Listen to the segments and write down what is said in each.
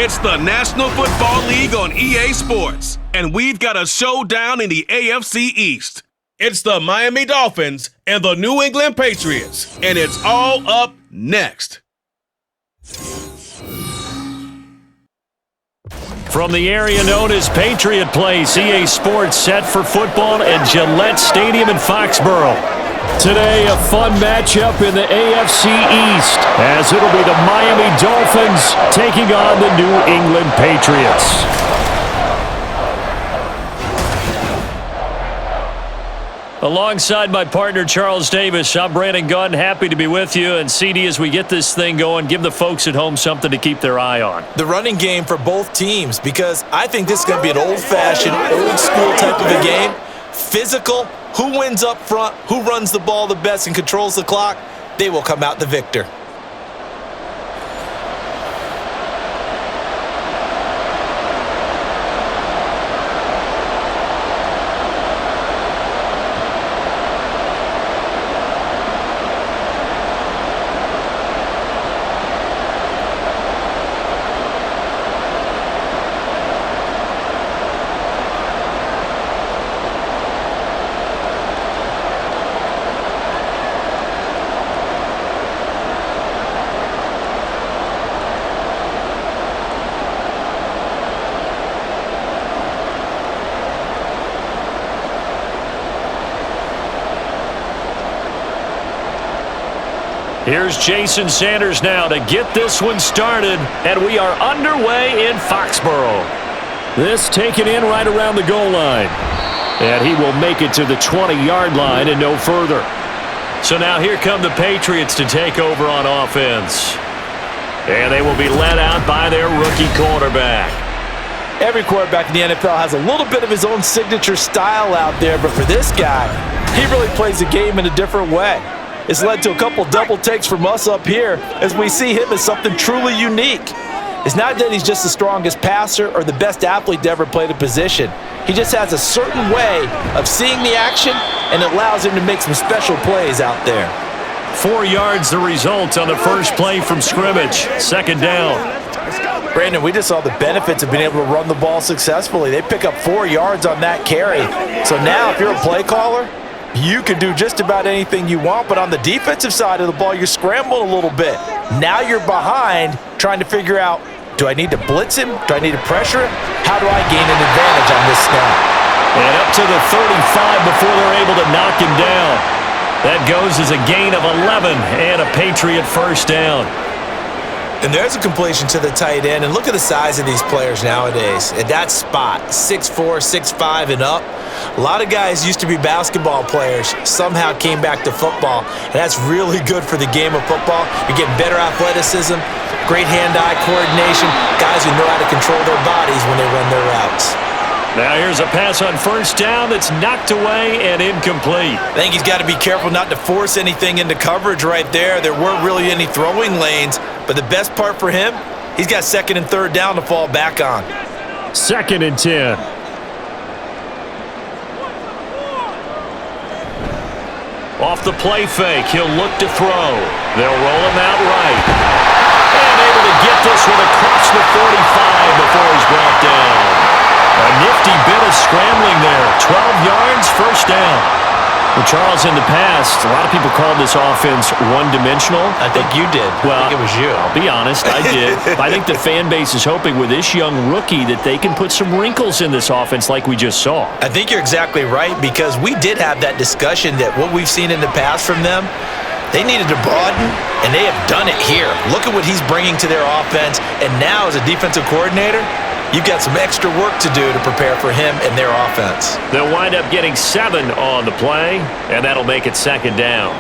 It's the National Football League on EA Sports, and we've got a showdown in the AFC East. It's the Miami Dolphins and the New England Patriots, and it's all up next. From the area known as Patriot Place, EA Sports set for football at Gillette Stadium in Foxborough. Today, a fun matchup in the AFC East, as it'll be the Miami Dolphins taking on the New England Patriots. Alongside my partner, Charles Davis, I'm Brandon Gunn. Happy to be with you. And CD, as we get this thing going, give the folks at home something to keep their eye on. The running game for both teams, because I think this is going to be an old-fashioned, old-school type of a game. Physical, who wins up front, who runs the ball the best and controls the clock, they will come out the victor. Here's Jason Sanders now to get this one started, and we are underway in Foxborough. This taken in right around the goal line, and he will make it to the 20-yard line and no further. So now here come the Patriots to take over on offense, and they will be led out by their rookie quarterback. Every quarterback in the NFL has a little bit of his own signature style out there, but for this guy, he really plays the game in a different way. It's led to a couple double takes from us up here as we see him as something truly unique. It's not that he's just the strongest passer or the best athlete to ever play the position. He just has a certain way of seeing the action, and it allows him to make some special plays out there. 4 yards the result on the first play from scrimmage. Second down. Brandon, we just saw the benefits of being able to run the ball successfully. They pick up 4 yards on that carry. So now if you're a play caller, you can do just about anything you want, but on the defensive side of the ball, you're scrambling a little bit. Now you're behind trying to figure out, do I need to blitz him? Do I need to pressure him? How do I gain an advantage on this snap? And up to the 35 before they're able to knock him down. That goes as a gain of 11 and a Patriot first down. And there's a completion to the tight end, and look at the size of these players nowadays. At that spot, 6'4", 6'5", and up. A lot of guys used to be basketball players, somehow came back to football, and that's really good for the game of football. You're getting better athleticism, great hand-eye coordination, guys who know how to control their bodies when they run their routes. Now here's a pass on first down that's knocked away and incomplete. I think he's got to be careful not to force anything into coverage right there. There weren't really any throwing lanes, but the best part for him, he's got second and third down to fall back on. Second and 10. Off the play fake, he'll look to throw. They'll roll him out right. And able to get this one across the 45 before he's brought down. A nifty bit of scrambling there. 12 yards, first down. Well, Charles, in the past, a lot of people called this offense one-dimensional. I think you did. Well, I think it was you. I'll be honest, I did. I think the fan base is hoping with this young rookie that they can put some wrinkles in this offense like we just saw. I think you're exactly right, because we did have that discussion that what we've seen in the past from them, they needed to broaden, and they have done it here. Look at what he's bringing to their offense, and now as a defensive coordinator, you've got some extra work to do to prepare for him and their offense. They'll wind up getting 7 on the play, and that'll make it second down.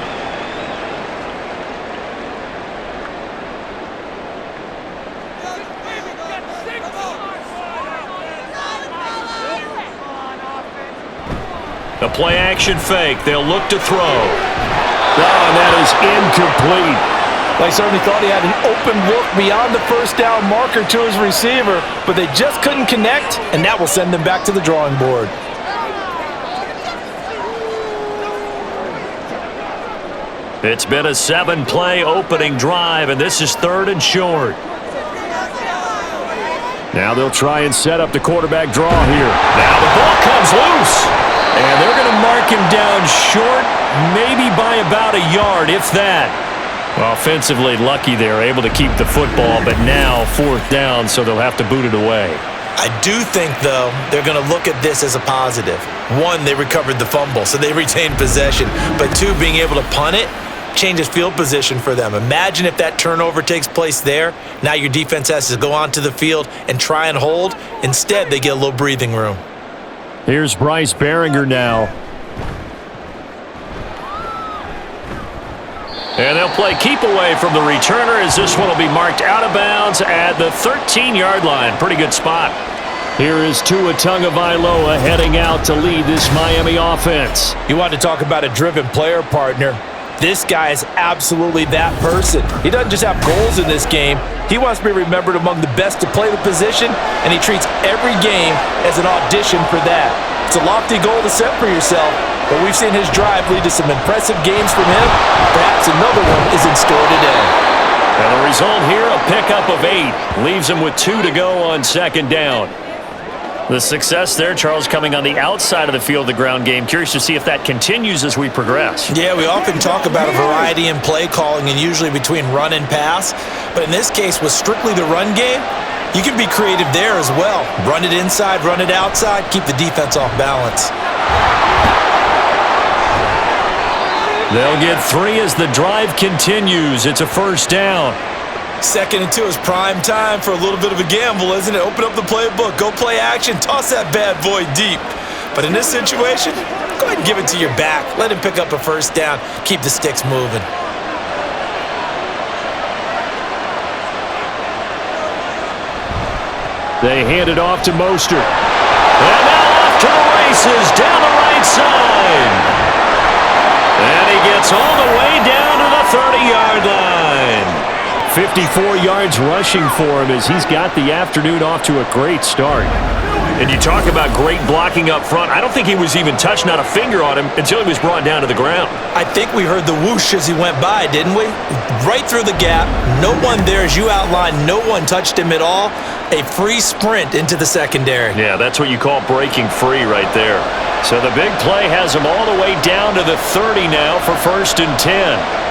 The play action fake. They'll look to throw. Oh, and that is incomplete. They certainly thought he had an open look beyond the first down marker to his receiver, but they just couldn't connect, and that will send them back to the drawing board. It's been a 7-play opening drive, and this is third and short. Now they'll try and set up the quarterback draw here. Now the ball comes loose. And they're going to mark him down short, maybe by about a yard, if that. Offensively lucky they're able to keep the football, but now 4th down, so they'll have to boot it away. I do think, though, they're going to look at this as a positive. 1, they recovered the fumble, so they retained possession. But 2, being able to punt it changes field position for them. Imagine if that turnover takes place there. Now your defense has to go onto the field and try and hold. Instead, they get a little breathing room. Here's Bryce Behringer now. And they'll play keep away from the returner as this one will be marked out of bounds at the 13-yard line. Pretty good spot. Here is Tua Tagovailoa heading out to lead this Miami offense. You want to talk about a driven player partner. This guy is absolutely that person. He doesn't just have goals in this game. He wants to be remembered among the best to play the position, and he treats every game as an audition for that. It's a lofty goal to set for yourself, but we've seen his drive lead to some impressive games from him. Perhaps another one is in store today. And the result here, a pickup of 8. Leaves him with 2 to go on 2nd down. The success there, Charles, coming on the outside of the field, the ground game. Curious to see if that continues as we progress. Yeah, we often talk about a variety in play calling and usually between run and pass. But in this case, with strictly the run game, you can be creative there as well. Run it inside, run it outside, keep the defense off balance. They'll get 3 as the drive continues. It's a 1st down. 2nd and 2 is prime time for a little bit of a gamble, isn't it? Open up the playbook, go play action, toss that bad boy deep. But in this situation, go ahead and give it to your back. Let him pick up a 1st down. Keep the sticks moving. They hand it off to Mostert. And now off to the races down the right side. And he gets all the way down to the 30-yard line. 54 yards rushing for him as he's got the afternoon off to a great start. And you talk about great blocking up front. I don't think he was even touched, not a finger on him, until he was brought down to the ground. I think we heard the whoosh as he went by, didn't we? Right through the gap. No one there, as you outlined. No one touched him at all. A free sprint into the secondary. Yeah, that's what you call breaking free right there. So the big play has him all the way down to the 30 now for 1st and 10.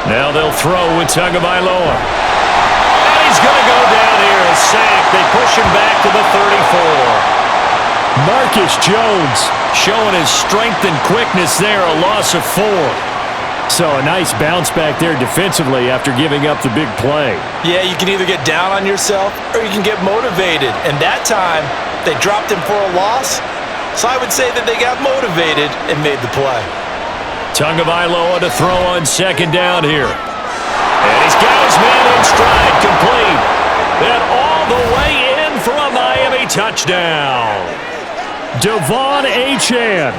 Now they'll throw with Tagovailoa. And he's going to go down here, a sack. They push him back to the 34. Marcus Jones showing his strength and quickness there, a loss of 4. So a nice bounce back there defensively after giving up the big play. Yeah, you can either get down on yourself or you can get motivated. And that time, they dropped him for a loss. So I would say that they got motivated and made the play. Tagovailoa to throw on 2nd down here. And he's got his man in stride, complete. And all the way in for a Miami touchdown. Devon Achane,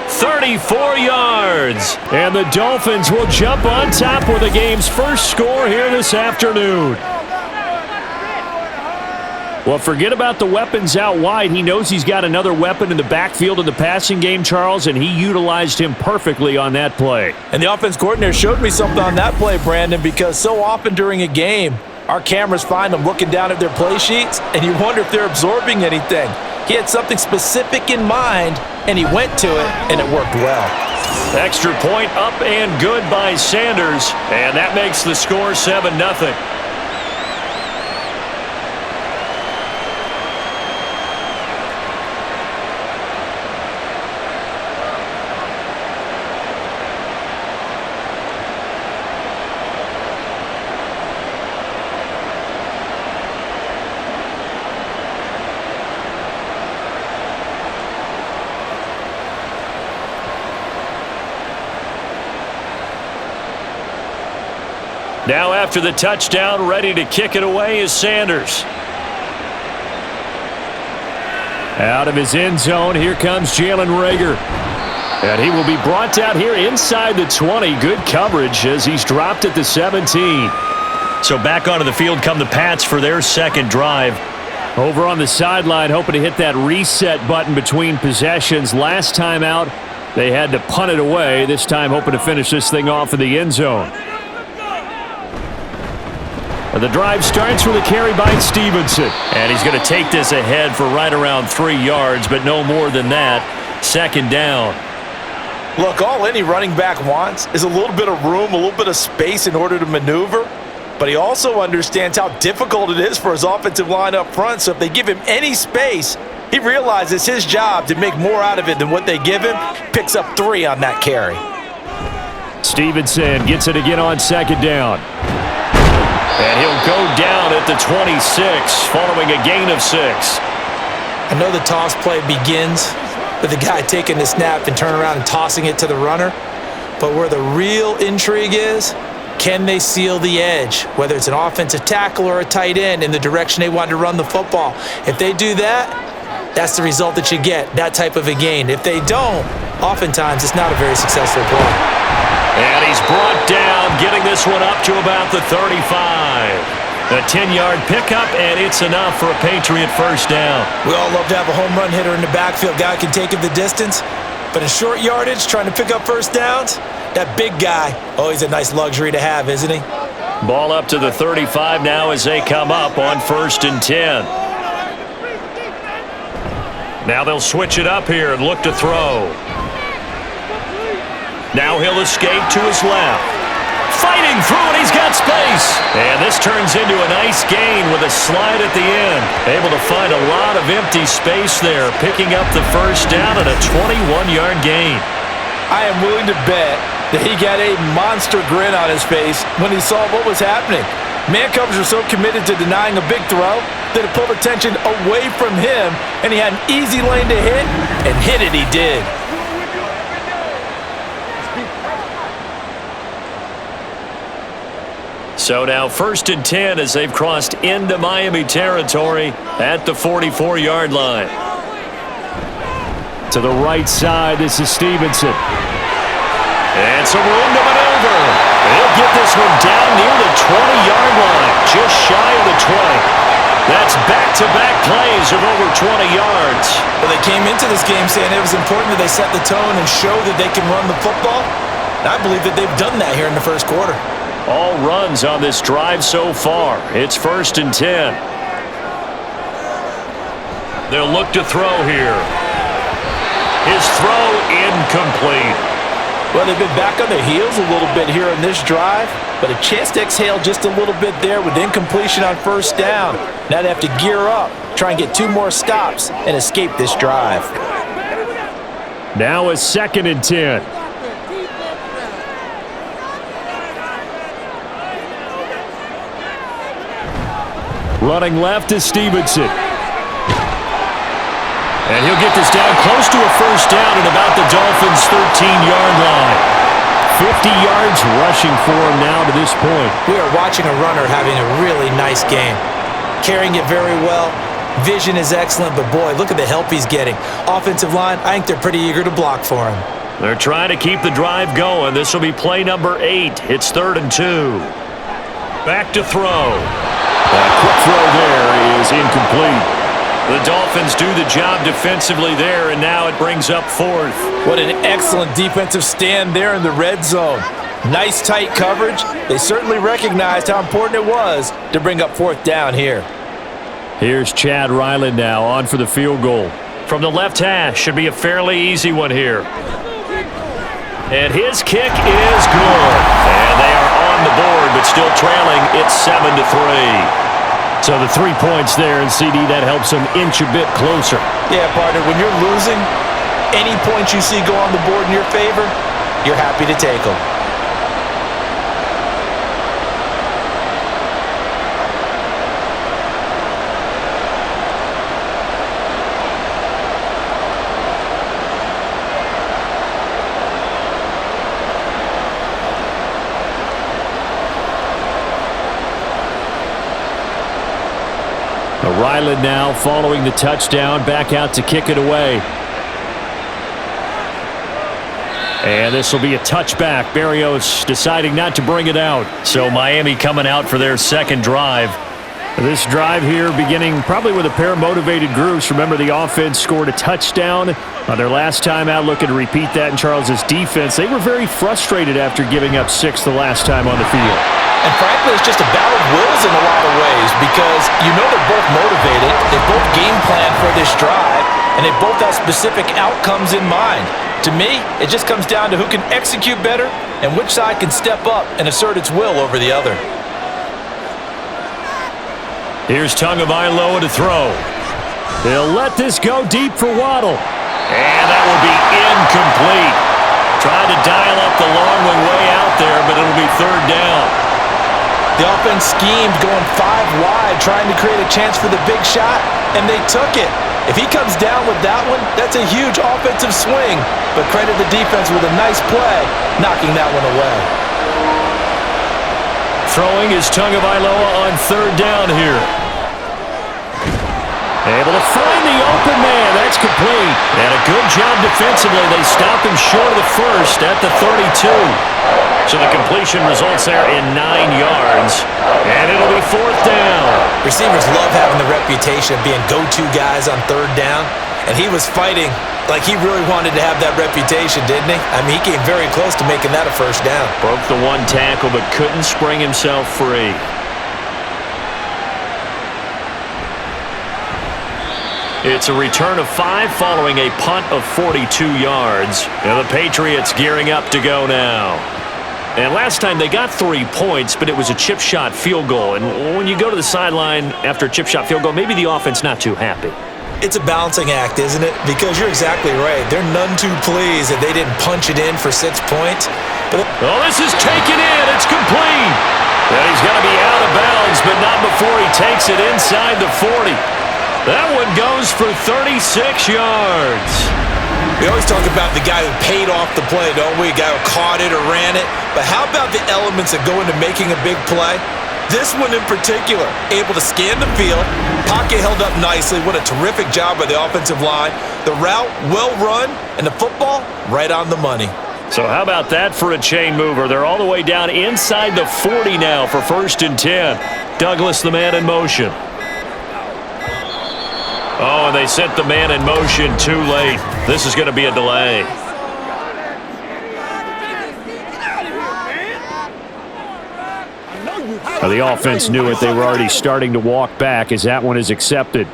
34 yards. And the Dolphins will jump on top with the game's first score here this afternoon. Well, forget about the weapons out wide. He knows he's got another weapon in the backfield in the passing game, Charles, and he utilized him perfectly on that play. And the offense coordinator showed me something on that play, Brandon, because so often during a game, our cameras find them looking down at their play sheets, and you wonder if they're absorbing anything. He had something specific in mind, and he went to it, and it worked well. Extra point up and good by Sanders, and that makes the score 7-0. Now after the touchdown, ready to kick it away is Sanders. Out of his end zone, here comes Jalen Reagor. And he will be brought down here inside the 20. Good coverage as he's dropped at the 17. So back onto the field come the Pats for their 2nd drive. Over on the sideline, hoping to hit that reset button between possessions. Last time out, they had to punt it away. This time hoping to finish this thing off in the end zone. The drive starts with a carry by Stevenson. And he's going to take this ahead for right around 3 yards, but no more than that. Second down. Look, all any running back wants is a little bit of room, a little bit of space in order to maneuver. But he also understands how difficult it is for his offensive line up front. So if they give him any space, he realizes his job to make more out of it than what they give him. Picks up 3 on that carry. Stevenson gets it again on second down. And he'll go down at the 26 following a gain of 6. I know the toss play begins with the guy taking the snap and turning around and tossing it to the runner. But where the real intrigue is, can they seal the edge, whether it's an offensive tackle or a tight end in the direction they want to run the football? If they do that, that's the result that you get, that type of a gain. If they don't, oftentimes it's not a very successful play. And he's brought down, getting this one up to about the 35. A 10-yard pickup, and it's enough for a Patriot first down. We all love to have a home run hitter in the backfield. Guy can take it the distance. But in short yardage, trying to pick up first downs, that big guy, he's a nice luxury to have, isn't he? Ball up to the 35 now as they come up on 1st and 10. Now they'll switch it up here and look to throw. Now he'll escape to his left. Fighting through it, he's got space. And this turns into a nice gain with a slide at the end. Able to find a lot of empty space there, picking up the first down and a 21-yard gain. I am willing to bet that he got a monster grin on his face when he saw what was happening. Man coverage were so committed to denying a big throw that it pulled attention away from him, and he had an easy lane to hit, and hit it he did. So now 1st and 10 as they've crossed into Miami territory at the 44-yard line. To the right side, this is Stevenson. And some room to maneuver. He'll get this one down near the 20-yard line, just shy of the 20. That's back-to-back plays of over 20 yards. Well, they came into this game saying it was important that they set the tone and show that they can run the football. And I believe that they've done that here in the first quarter. All runs on this drive so far. It's 1st and 10. They'll look to throw here. His throw incomplete. Well, they've been back on their heels a little bit here in this drive, but a chance to exhale just a little bit there with incompletion on first down. Now they have to gear up, try and get 2 more stops, and escape this drive. Now a 2nd and 10. Running left is Stevenson. And he'll get this down close to a first down at about the Dolphins' 13-yard line. 50 yards rushing for him now to this point. We are watching a runner having a really nice game. Carrying it very well. Vision is excellent, but boy, look at the help he's getting. Offensive line, I think they're pretty eager to block for him. They're trying to keep the drive going. This will be play number 8. It's 3rd and 2. Back to throw. That quick throw there is incomplete. The Dolphins do the job defensively there, and now it brings up 4th. What an excellent defensive stand there in the red zone. Nice tight coverage. They certainly recognized how important it was to bring up 4th down here. Here's Chad Ryland now on for the field goal. From the left hash, should be a fairly easy one here. And his kick is good. And they are on the board, but still trailing. It's 7-3. So the 3 points there, and CD, that helps them inch a bit closer. Yeah, partner, when you're losing, any points you see go on the board in your favor, you're happy to take them. Ryland now following the touchdown, back out to kick it away. And this will be a touchback. Barrios deciding not to bring it out. So Miami coming out for their second drive. This drive here beginning probably with a pair of motivated groups. Remember, the offense scored a touchdown on their last time out. Looking to repeat that in Charles's defense. They were very frustrated after giving up 6 the last time on the field. And frankly, it's just a battle of wills in a lot of ways because you know they're both motivated, they both game plan for this drive, and they both have specific outcomes in mind. To me, it just comes down to who can execute better and which side can step up and assert its will over the other. Here's Tagovailoa to throw. He'll let this go deep for Waddle. And that will be incomplete. Tried to dial up the long one way out there, but it'll be third down. The offense schemed going 5 wide, trying to create a chance for the big shot, and they took it. If he comes down with that one, that's a huge offensive swing. But credit the defense with a nice play, knocking that one away. Throwing is Tagovailoa on third down here. Able to find the open man. That's complete. And a good job defensively. They stop him short of the first at the 32. So the completion results there in 9 yards. And it'll be fourth down. Receivers love having the reputation of being go-to guys on third down. And he was fighting like he really wanted to have that reputation, didn't he? I mean, he came very close to making that a first down. Broke the one tackle but couldn't spring himself free. It's a return of 5 following a punt of 42 yards. And the Patriots gearing up to go now. And last time they got 3 points, but it was a chip shot field goal. And when you go to the sideline after a chip shot field goal, maybe the offense not too happy. It's a balancing act, isn't it? Because you're exactly right. They're none too pleased that they didn't punch it in for 6 points. But this is taken in. It's complete. And he's going to be out of bounds, but not before he takes it inside the 40. That one goes for 36 yards. We always talk about the guy who paid off the play, don't we? The guy who caught it or ran it. But how about the elements that go into making a big play? This one in particular, able to scan the field, pocket held up nicely. What a terrific job by the offensive line. The route, well run, and the football, right on the money. So how about that for a chain mover? They're all the way down inside the 40 now for 1st and 10. Douglas, the man in motion. Oh, and they sent the man in motion too late. This is going to be a delay. The offense knew it. They were already starting to walk back as that one is accepted.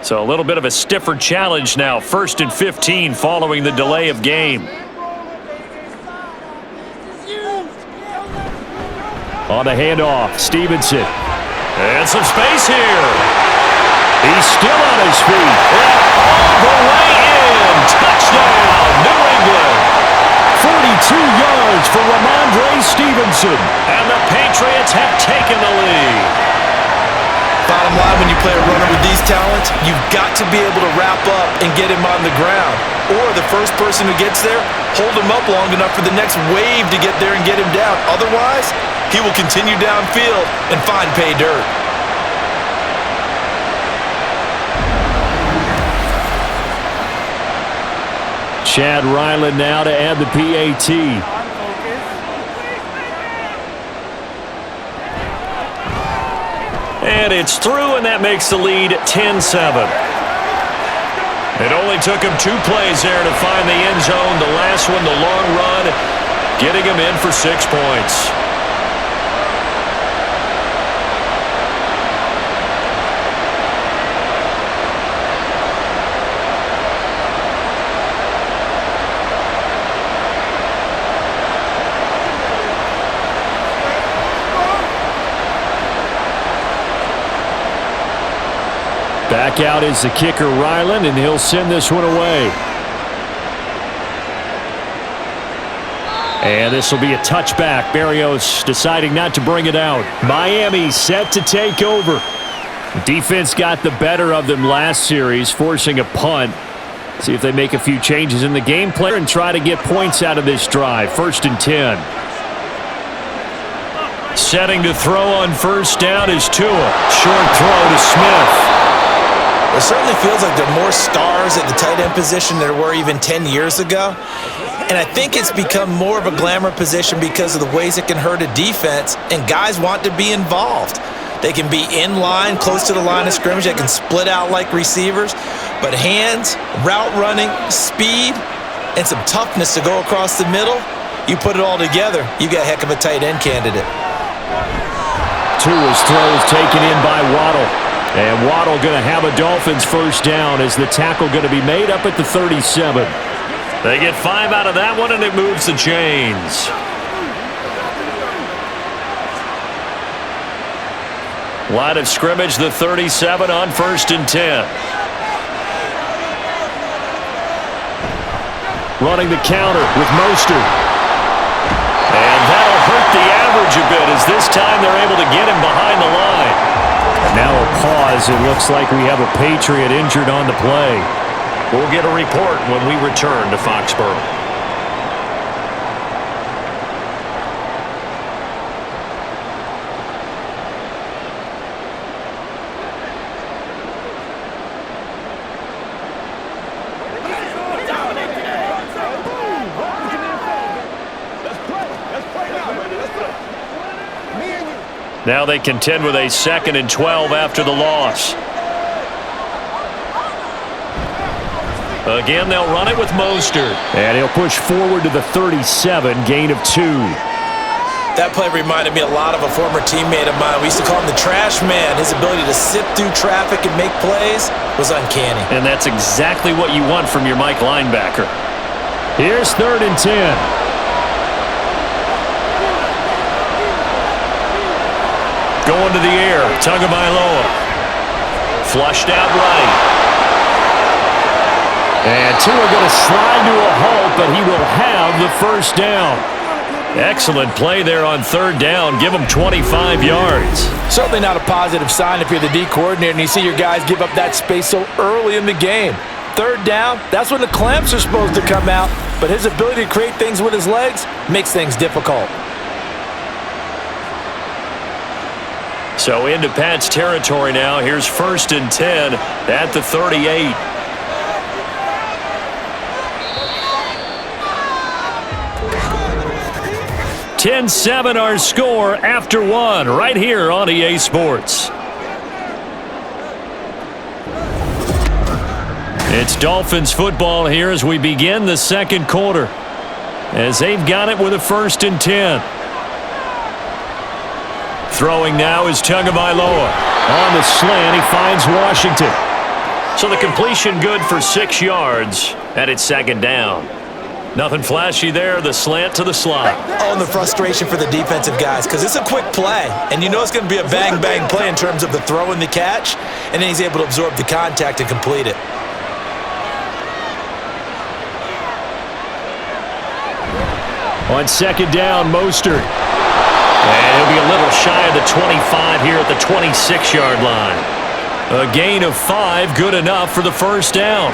So a little bit of a stiffer challenge now. 1st and 15 following the delay of game. On the handoff, Stevenson. And some space here. He's still on his feet. And all the way in. Touchdown, New England. 42 yards for Ramondre Stevenson. And the Patriots have taken the lead. Bottom line, when you play a runner with these talents, you've got to be able to wrap up and get him on the ground. Or the first person who gets there, hold him up long enough for the next wave to get there and get him down. Otherwise, he will continue downfield and find pay dirt. Chad Ryland now to add the PAT. And it's through, and that makes the lead 10-7. It only took him 2 plays there to find the end zone. The last one, the long run, getting him in for 6 points. Back out is the kicker, Ryland, and he'll send this one away. And this will be a touchback. Berrios deciding not to bring it out. Miami set to take over. Defense got the better of them last series, forcing a punt. See if they make a few changes in the game plan and try to get points out of this drive. 1st and 10. Setting to throw on 1st down is Tua. Short throw to Smith. It certainly feels like there are more stars at the tight end position than there were even 10 years ago. And I think it's become more of a glamour position because of the ways it can hurt a defense, and guys want to be involved. They can be in line, close to the line of scrimmage. They can split out like receivers. But hands, route running, speed, and some toughness to go across the middle, You put it all together, you got a heck of a tight end candidate. Tua's throw is taken in by Waddle. And Waddle going to have a Dolphins first down as the tackle going to be made up at the 37. They get 5 out of that one, and it moves the chains. Line of scrimmage, the 37 on 1st and 10. Running the counter with Mostert. And that'll hurt the average a bit as this time they're able to get him behind the line. And now a pause. It looks like we have a Patriot injured on the play. We'll get a report when we return to Foxborough. Now they contend with a 2nd and 12 after the loss. Again, they'll run it with Mostert. And he'll push forward to the 37, gain of 2. That play reminded me a lot of a former teammate of mine. We used to call him the trash man. His ability to sift through traffic and make plays was uncanny. And that's exactly what you want from your Mike linebacker. Here's 3rd and 10. Going to the air, Tagovailoa. Flushed out right. And Tua going to slide to a halt, but he will have the first down. Excellent play there on 3rd down. Give him 25 yards. Certainly not a positive sign if you're the D coordinator and you see your guys give up that space so early in the game. 3rd down, that's when the clamps are supposed to come out, but his ability to create things with his legs makes things difficult. So into Pat's territory now. Here's 1st and 10 at the 38. (10-7) our score after 1 right here on EA Sports. It's Dolphins football here as we begin the 2nd quarter. As they've got it with a 1st and 10. Throwing now is Tagovailoa. On the slant, he finds Washington. So the completion good for 6 yards, and it's 2nd down. Nothing flashy there, the slant to the slot. Oh, and the frustration for the defensive guys, because it's a quick play, and you know it's going to be a bang-bang play in terms of the throw and the catch, and then he's able to absorb the contact and complete it. On 2nd down, Mostert. And he'll be a little shy of the 25 here at the 26-yard line. A gain of 5, good enough for the first down.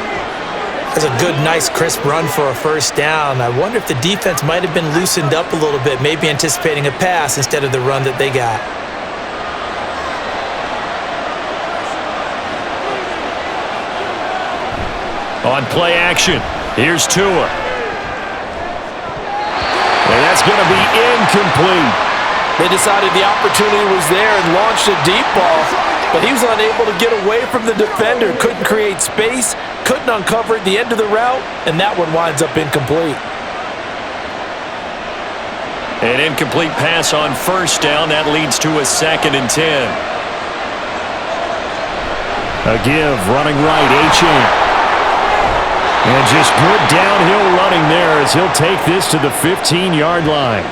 That's a good, nice, crisp run for a first down. I wonder if the defense might have been loosened up a little bit, maybe anticipating a pass instead of the run that they got. On play action, here's Tua. And that's going to be incomplete. They decided the opportunity was there and launched a deep ball, but he was unable to get away from the defender, couldn't create space, couldn't uncover at the end of the route, and that one winds up incomplete. An incomplete pass on 1st down. That leads to a 2nd and 10. A give, running right, Achane. And just good downhill running there as he'll take this to the 15-yard line.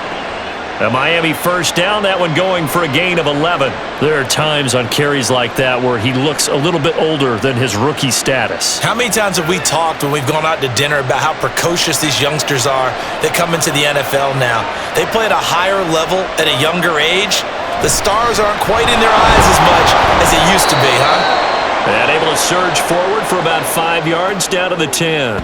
A Miami first down, that one going for a gain of 11. There are times on carries like that where he looks a little bit older than his rookie status. How many times have we talked when we've gone out to dinner about how precocious these youngsters are that come into the NFL now? They play at a higher level at a younger age. The stars aren't quite in their eyes as much as they used to be, huh? And able to surge forward for about 5 yards down to the 10.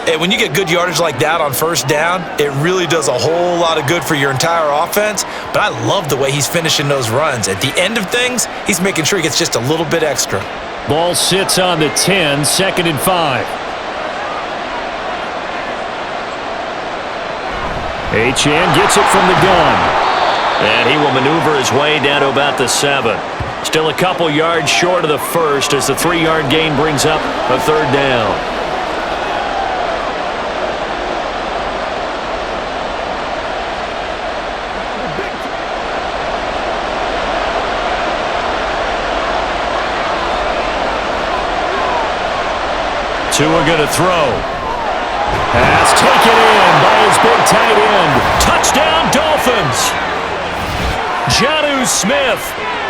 And when you get good yardage like that on first down, it really does a whole lot of good for your entire offense. But I love the way he's finishing those runs. At the end of things, he's making sure he gets just a little bit extra. Ball sits on the 10, 2nd and 5. Achane gets it from the gun. And he will maneuver his way down to about the 7. Still a couple yards short of the first as the 3-yard gain brings up a 3rd down. Tua going to throw. Pass taken in by his big tight end. Touchdown, Dolphins. Jonnu Smith,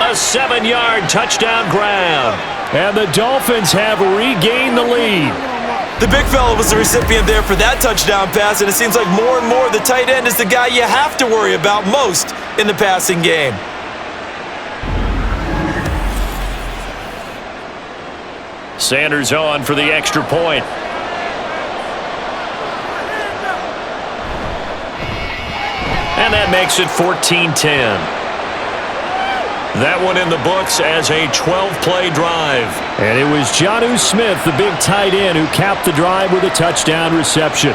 a 7-yard touchdown grab. And the Dolphins have regained the lead. The big fella was the recipient there for that touchdown pass, and it seems like more and more the tight end is the guy you have to worry about most in the passing game. Sanders on for the extra point. And that makes it 14-10. That one in the books as a 12-play drive. And it was Jonnu Smith, the big tight end, who capped the drive with a touchdown reception.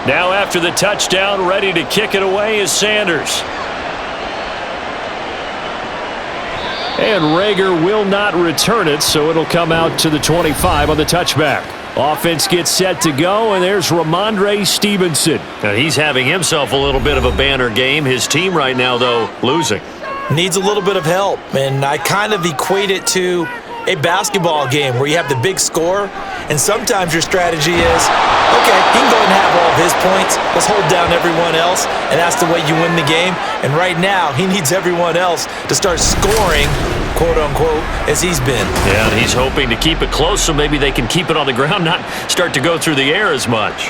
Now after the touchdown, ready to kick it away is Sanders. And Rager will not return it, so it'll come out to the 25 on the touchback. Offense gets set to go, and there's Ramondre Stevenson. Now he's having himself a little bit of a banner game. His team right now, though, losing. Needs a little bit of help, and I kind of equate it to a basketball game where you have the big score, and sometimes your strategy is, okay, he can go and have all of his points. Let's hold down everyone else, and that's the way you win the game. And right now, he needs everyone else to start scoring, quote-unquote, as he's been. Yeah, and he's hoping to keep it close so maybe they can keep it on the ground, not start to go through the air as much.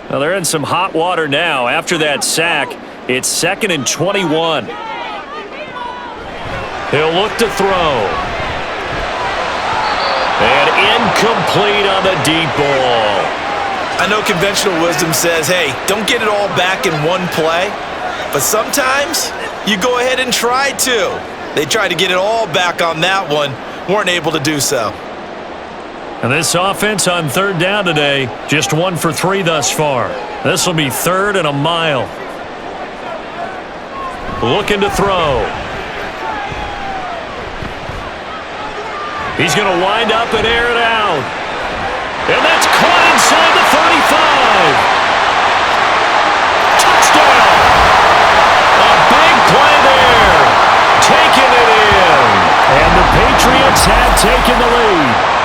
Well, they're in some hot water now. After that sack, it's 2nd and 21. He'll look to throw. And incomplete on the deep ball. I know conventional wisdom says, hey, don't get it all back in one play. But sometimes you go ahead and try to. They tried to get it all back on that one. Weren't able to do so. And this offense on 3rd down today, just 1 for 3 thus far. This will be 3rd and a mile. Looking to throw. He's going to wind up and air it out. And that's caught inside the 35. Touchdown! A big play there. Taking it in. And the Patriots have taken the lead.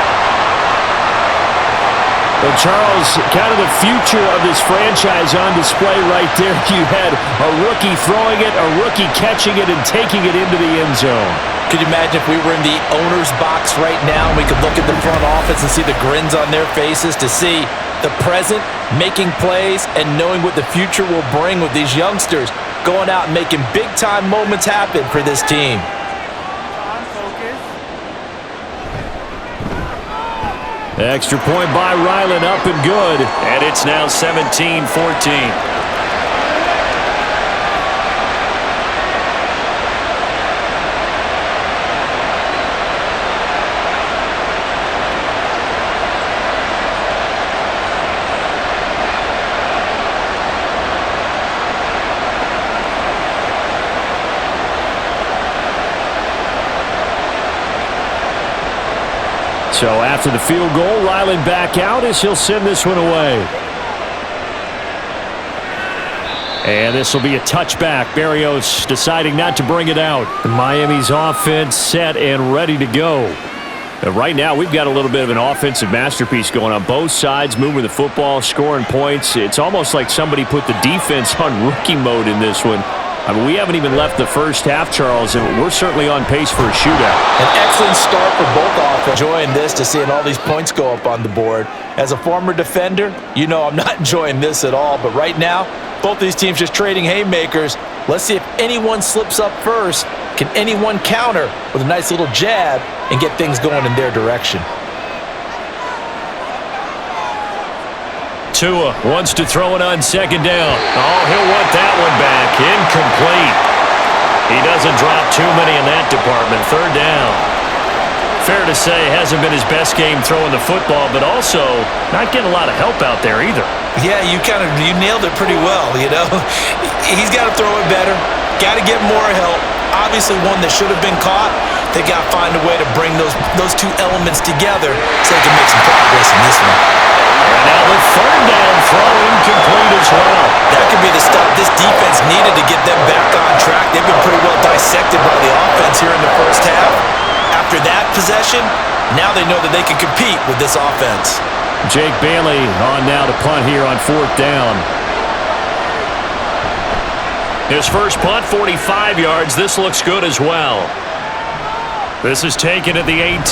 Well, Charles, kind of the future of this franchise on display right there. You had a rookie throwing it, a rookie catching it, and taking it into the end zone. Could you imagine if we were in the owner's box right now and we could look at the front office and see the grins on their faces to see the present making plays and knowing what the future will bring with these youngsters going out and making big-time moments happen for this team. Extra point by Ryland, up and good. And it's now 17-14. So after the field goal, Ryland back out as he'll send this one away. And this will be a touchback. Berrios deciding not to bring it out. Miami's offense set and ready to go. And right now, we've got a little bit of an offensive masterpiece going on. Both sides moving the football, scoring points. It's almost like somebody put the defense on rookie mode in this one. I mean, we haven't even left the first half, Charles, and we're certainly on pace for a shootout. An excellent start for both offenses. Enjoying this to seeing all these points go up on the board. As a former defender, you know I'm not enjoying this at all. But right now, both these teams just trading haymakers. Let's see if anyone slips up first. Can anyone counter with a nice little jab and get things going in their direction? Tua wants to throw it on 2nd down. Oh, he'll want that one back. Incomplete. He doesn't drop too many in that department. 3rd down. fair to say hasn't been his best game throwing the football, but also not getting a lot of help out there either. Yeah, you nailed it pretty well, you know. He's got to throw it better, got to get more help. Obviously one that should have been caught. They got to find a way to bring those two elements together so they can make some progress in this one. And now the third down throw incomplete as well. That could be the stuff this defense needed to get them back on track. They've been pretty well dissected by the offense here in the first half. After that possession, now they know that they can compete with this offense. Jake Bailey on now to punt here on fourth down. His first punt, 45 yards. This looks good as well. This is taken at the 18.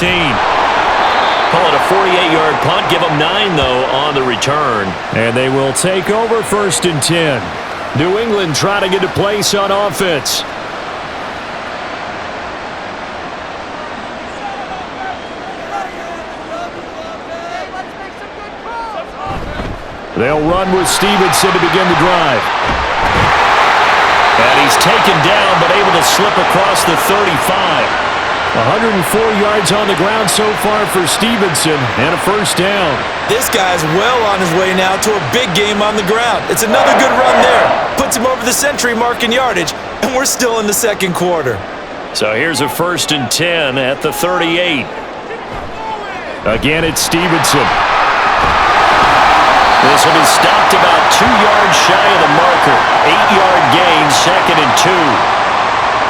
Call it a 48-yard punt. Give them 9, though, on the return. And they will take over first and 10. New England trying to get a place on offense. They'll run with Stevenson to begin the drive. And he's taken down, but able to slip across the 35. 104 yards on the ground so far for Stevenson, and a first down. This guy's well on his way now to a big game on the ground. It's another good run there. Puts him over the century mark in yardage, and we're still in the second quarter. So here's a first and 10 at the 38. Again, it's Stevenson. This one is stopped about 2 yards shy of the marker. 8-yard gain, second and 2.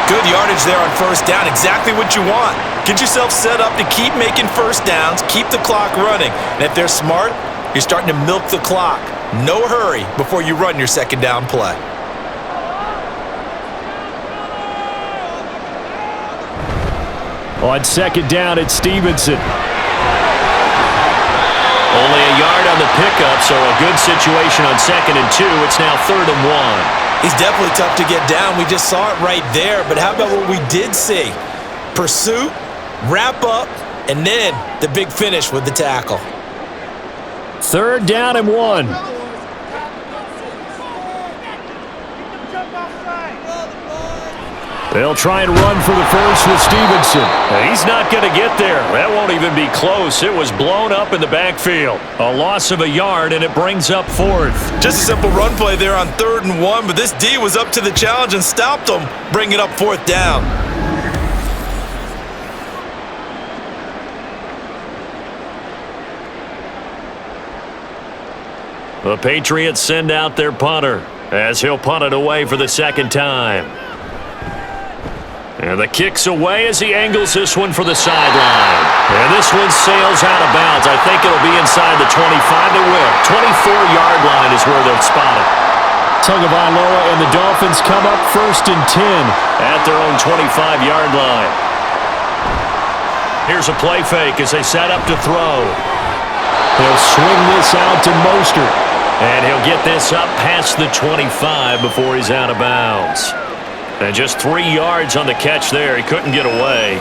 Good yardage there on first down. Exactly what you want. Get yourself set up to keep making first downs, keep the clock running. And if they're smart, you're starting to milk the clock. No hurry before you run your second down play. On second down, it's Stevenson. Only a yard on the pickup, so a good situation on second and 2. It's now third and 1. He's definitely tough to get down. We just saw it right there. But how about what we did see? Pursuit, wrap up, and then the big finish with the tackle. Third down and 1. They'll try and run for the first with Stevenson. He's not going to get there. That won't even be close. It was blown up in the backfield. A loss of a yard, and it brings up fourth. Just a simple run play there on third and 1, but this D was up to the challenge and stopped them, bringing up fourth down. The Patriots send out their punter as he'll punt it away for the second time. And the kick's away as he angles this one for the sideline. And this one sails out of bounds. I think it'll be inside the 25. They will. 24-yard line is where they'll spot it. Tagovailoa and the Dolphins come up first and 10 at their own 25-yard line. Here's a play fake as they set up to throw. He'll swing this out to Mostert. And he'll get this up past the 25 before he's out of bounds. And just 3 yards on the catch there. He couldn't get away.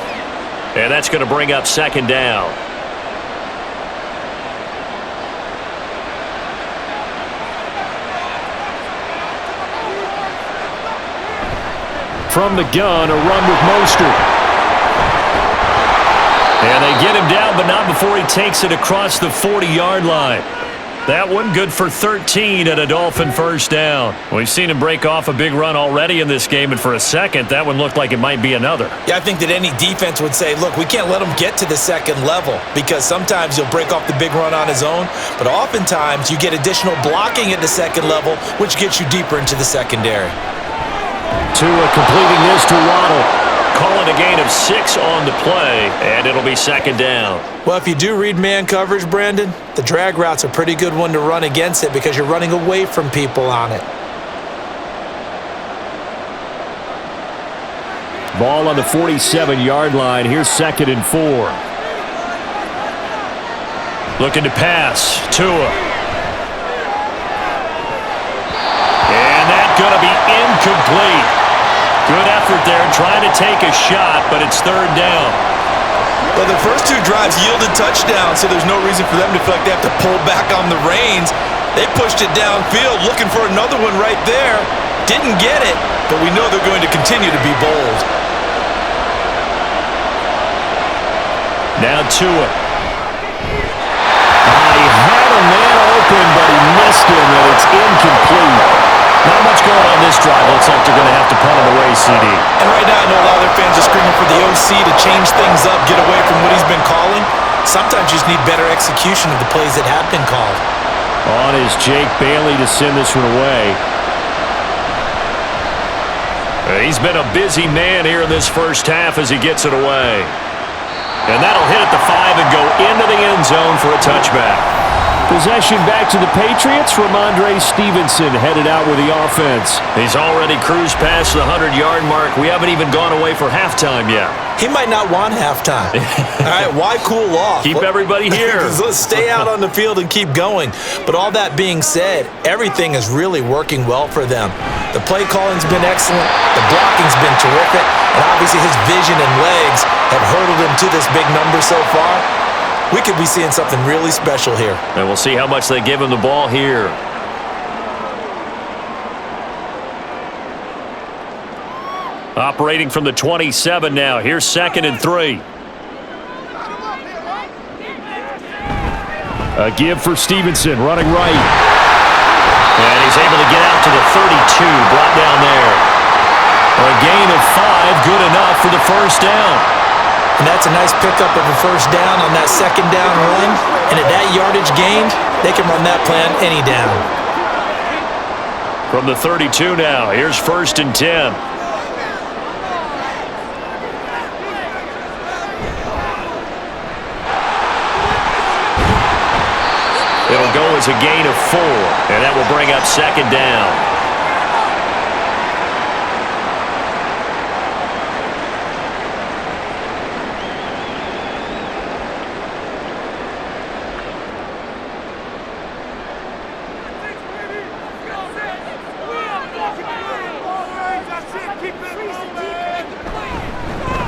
And that's going to bring up second down. From the gun, a run with Mostert. And they get him down, but not before he takes it across the 40-yard line. That one good for 13 at a Dolphin first down. We've seen him break off a big run already in this game, and for a second, that one looked like it might be another. Yeah, I think that any defense would say, look, we can't let him get to the second level because sometimes he'll break off the big run on his own, but oftentimes you get additional blocking at the second level, which gets you deeper into the secondary. Tua completing this to Waddle. Calling a gain of 6 on the play, and it'll be second down. Well, if you do read man coverage, Brandon, the drag route's a pretty good one to run against it because you're running away from people on it. Ball on the 47-yard line. Here's second and 4. Looking to pass. Tua. And that's going to be incomplete. Good effort there, trying to take a shot, but it's third down. Well, the first 2 drives yielded touchdowns, so there's no reason for them to feel like they have to pull back on the reins. They pushed it downfield, looking for another one right there. Didn't get it, but we know they're going to continue to be bold. Now Tua. He had a man open, but he missed him, and it's incomplete. Not much going on this drive. Looks like they're going to have to punt it away, CD. And right now, I know a lot of their fans are screaming for the OC to change things up, get away from what he's been calling. Sometimes you just need better execution of the plays that have been called. On is Jake Bailey to send this one away. He's been a busy man here in this first half as he gets it away. And that'll hit at the 5 and go into the end zone for a touchback. Possession back to the Patriots. Ramondre Stevenson headed out with the offense. He's already cruised past the 100-yard mark. We haven't even gone away for halftime yet. He might not want halftime. All right, why cool off? Keep everybody here. Let's stay out on the field and keep going. But all that being said, everything is really working well for them. The play calling's been excellent. The blocking's been terrific. And obviously his vision and legs have hurdled him to this big number so far. We could be seeing something really special here. And we'll see how much they give him the ball here. Operating from the 27 now. Here's 2nd and 3. A give for Stevenson, running right. And he's able to get out to the 32, brought down there. A gain of 5, good enough for the first down. And that's a nice pickup of a first down on that second down run. And at that yardage gained, they can run that plan any down. From the 32 now, here's 1st and 10. It'll go as a gain of 4, and that will bring up 2nd down.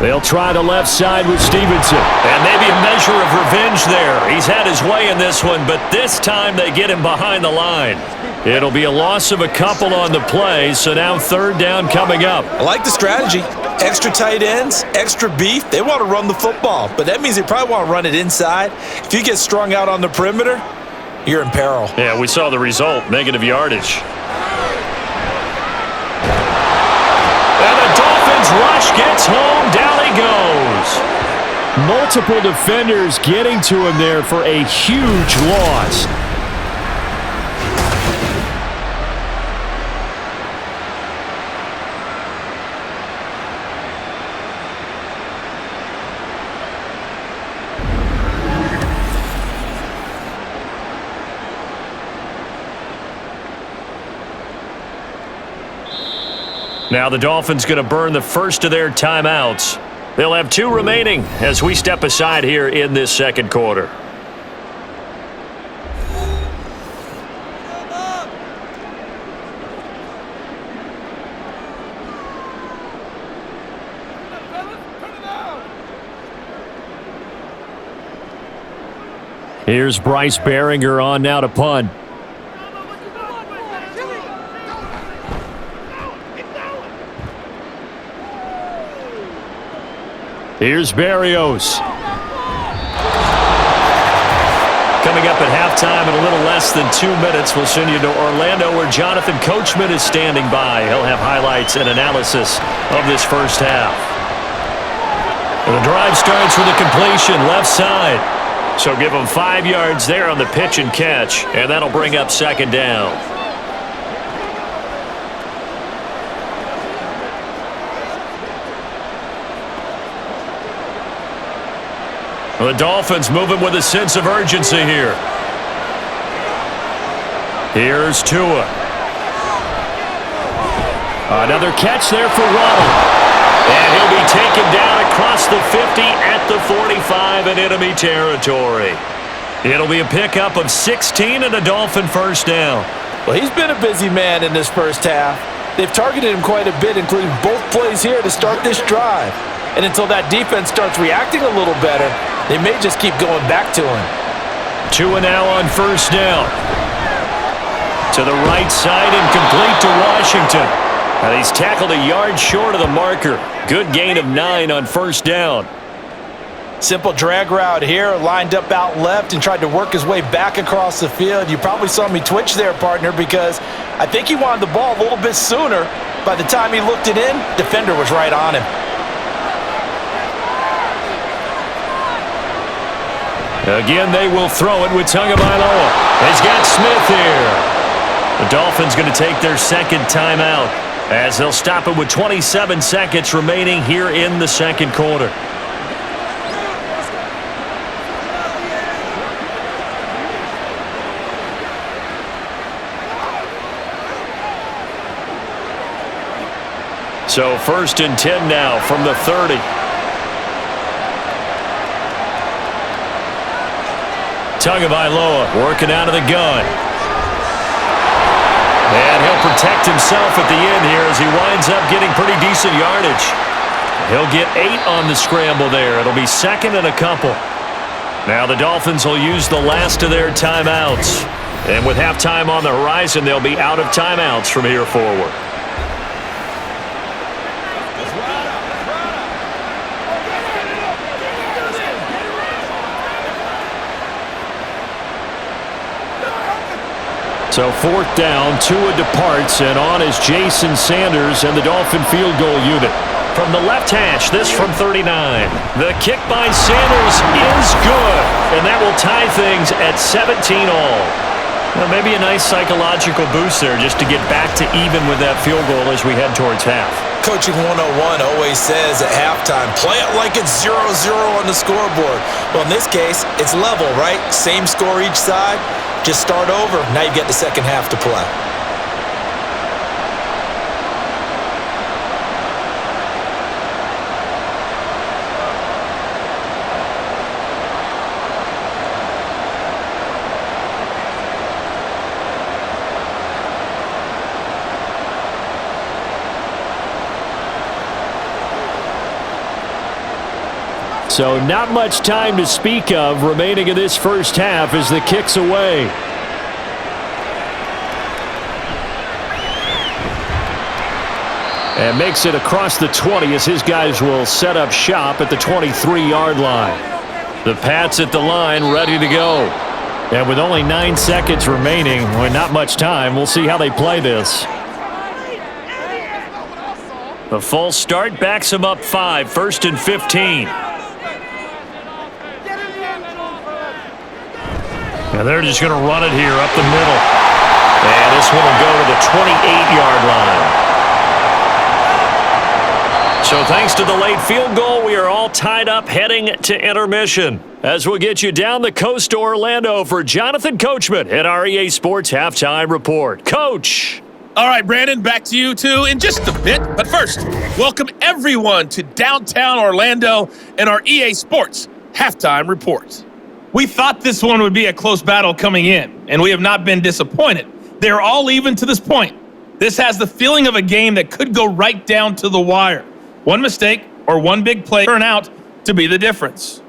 They'll try the left side with Stevenson. And maybe a measure of revenge there. He's had his way in this one, but this time they get him behind the line. It'll be a loss of a couple on the play, so now 3rd down coming up. I like the strategy. Extra tight ends, extra beef. They want to run the football, but that means they probably want to run it inside. If you get strung out on the perimeter, you're in peril. Yeah, we saw the result, negative yardage. And the Dolphins rush gets home, down he goes. Multiple defenders getting to him there for a huge loss. Now the Dolphins going to burn the first of their timeouts. They'll have 2 remaining as we step aside here in this second quarter. Here's Bryce Behringer on now to punt. Here's Berrios. Coming up at halftime in a little less than 2 minutes, we'll send you to Orlando where Jonathan Coachman is standing by. He'll have highlights and analysis of this first half. And the drive starts with a completion left side. So give them 5 yards there on the pitch and catch, and that'll bring up 2nd down. The Dolphins moving with a sense of urgency here. Here's Tua. Another catch there for Ronald. And he'll be taken down across the 50 at the 45 in enemy territory. It'll be a pickup of 16 and a Dolphin first down. Well, he's been a busy man in this first half. They've targeted him quite a bit, including both plays here to start this drive. And until that defense starts reacting a little better, they may just keep going back to him. Tua now on first down. To the right side and complete to Washington. And he's tackled a yard short of the marker. Good gain of 9 on first down. Simple drag route here, lined up out left and tried to work his way back across the field. You probably saw me twitch there, partner, because I think he wanted the ball a little bit sooner. By the time he looked it in, defender was right on him. Again, they will throw it with Tagovailoa. He's got Smith here. The Dolphins going to take their second timeout as they'll stop it with 27 seconds remaining here in the second quarter. So 1st and 10 now from the 30. Tagovailoa working out of the gun. And he'll protect himself at the end here as he winds up getting pretty decent yardage. He'll get 8 on the scramble there. It'll be second and a couple. Now the Dolphins will use the last of their timeouts. And with halftime on the horizon, they'll be out of timeouts from here forward. So 4th down, Tua departs, and on is Jason Sanders and the Dolphin field goal unit. From the left hash, this from 39. The kick by Sanders is good, and that will tie things at 17 all. Well, maybe a nice psychological boost there just to get back to even with that field goal as we head towards half. Coaching 101 always says at halftime, play it like it's 0-0 on the scoreboard. Well, in this case, it's level, right? Same score each side. Just start over. Now you get the second half to play. So not much time to speak of remaining in this first half as the kick's away. And makes it across the 20 as his guys will set up shop at the 23-yard line. The Pats at the line ready to go. And with only 9 seconds remaining, with not much time, we'll see how they play this. The false start backs him up 5, 1st and 15. And they're just going to run it here up the middle. And this one will go to the 28-yard line. So thanks to the late field goal, we are all tied up heading to intermission. As we'll get you down the coast to Orlando for Jonathan Coachman at our EA Sports Halftime Report. Coach! All right, Brandon, back to you two in just a bit. But first, welcome everyone to downtown Orlando and our EA Sports Halftime Report. We thought this one would be a close battle coming in, and we have not been disappointed. They're all even to this point. This has the feeling of a game that could go right down to the wire. One mistake or one big play turn out to be the difference.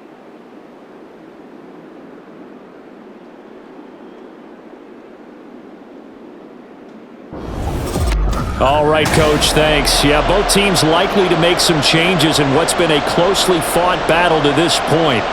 All right, Coach, thanks. Yeah, both teams likely to make some changes in what's been a closely fought battle to this point.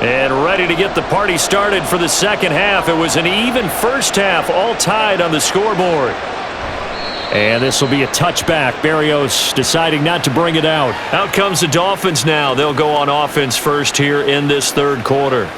And ready to get the party started for the second half. It was an even first half, all tied on the scoreboard. And this will be a touchback. Berrios deciding not to bring it out. Out comes the Dolphins now. They'll go on offense first here in this third quarter.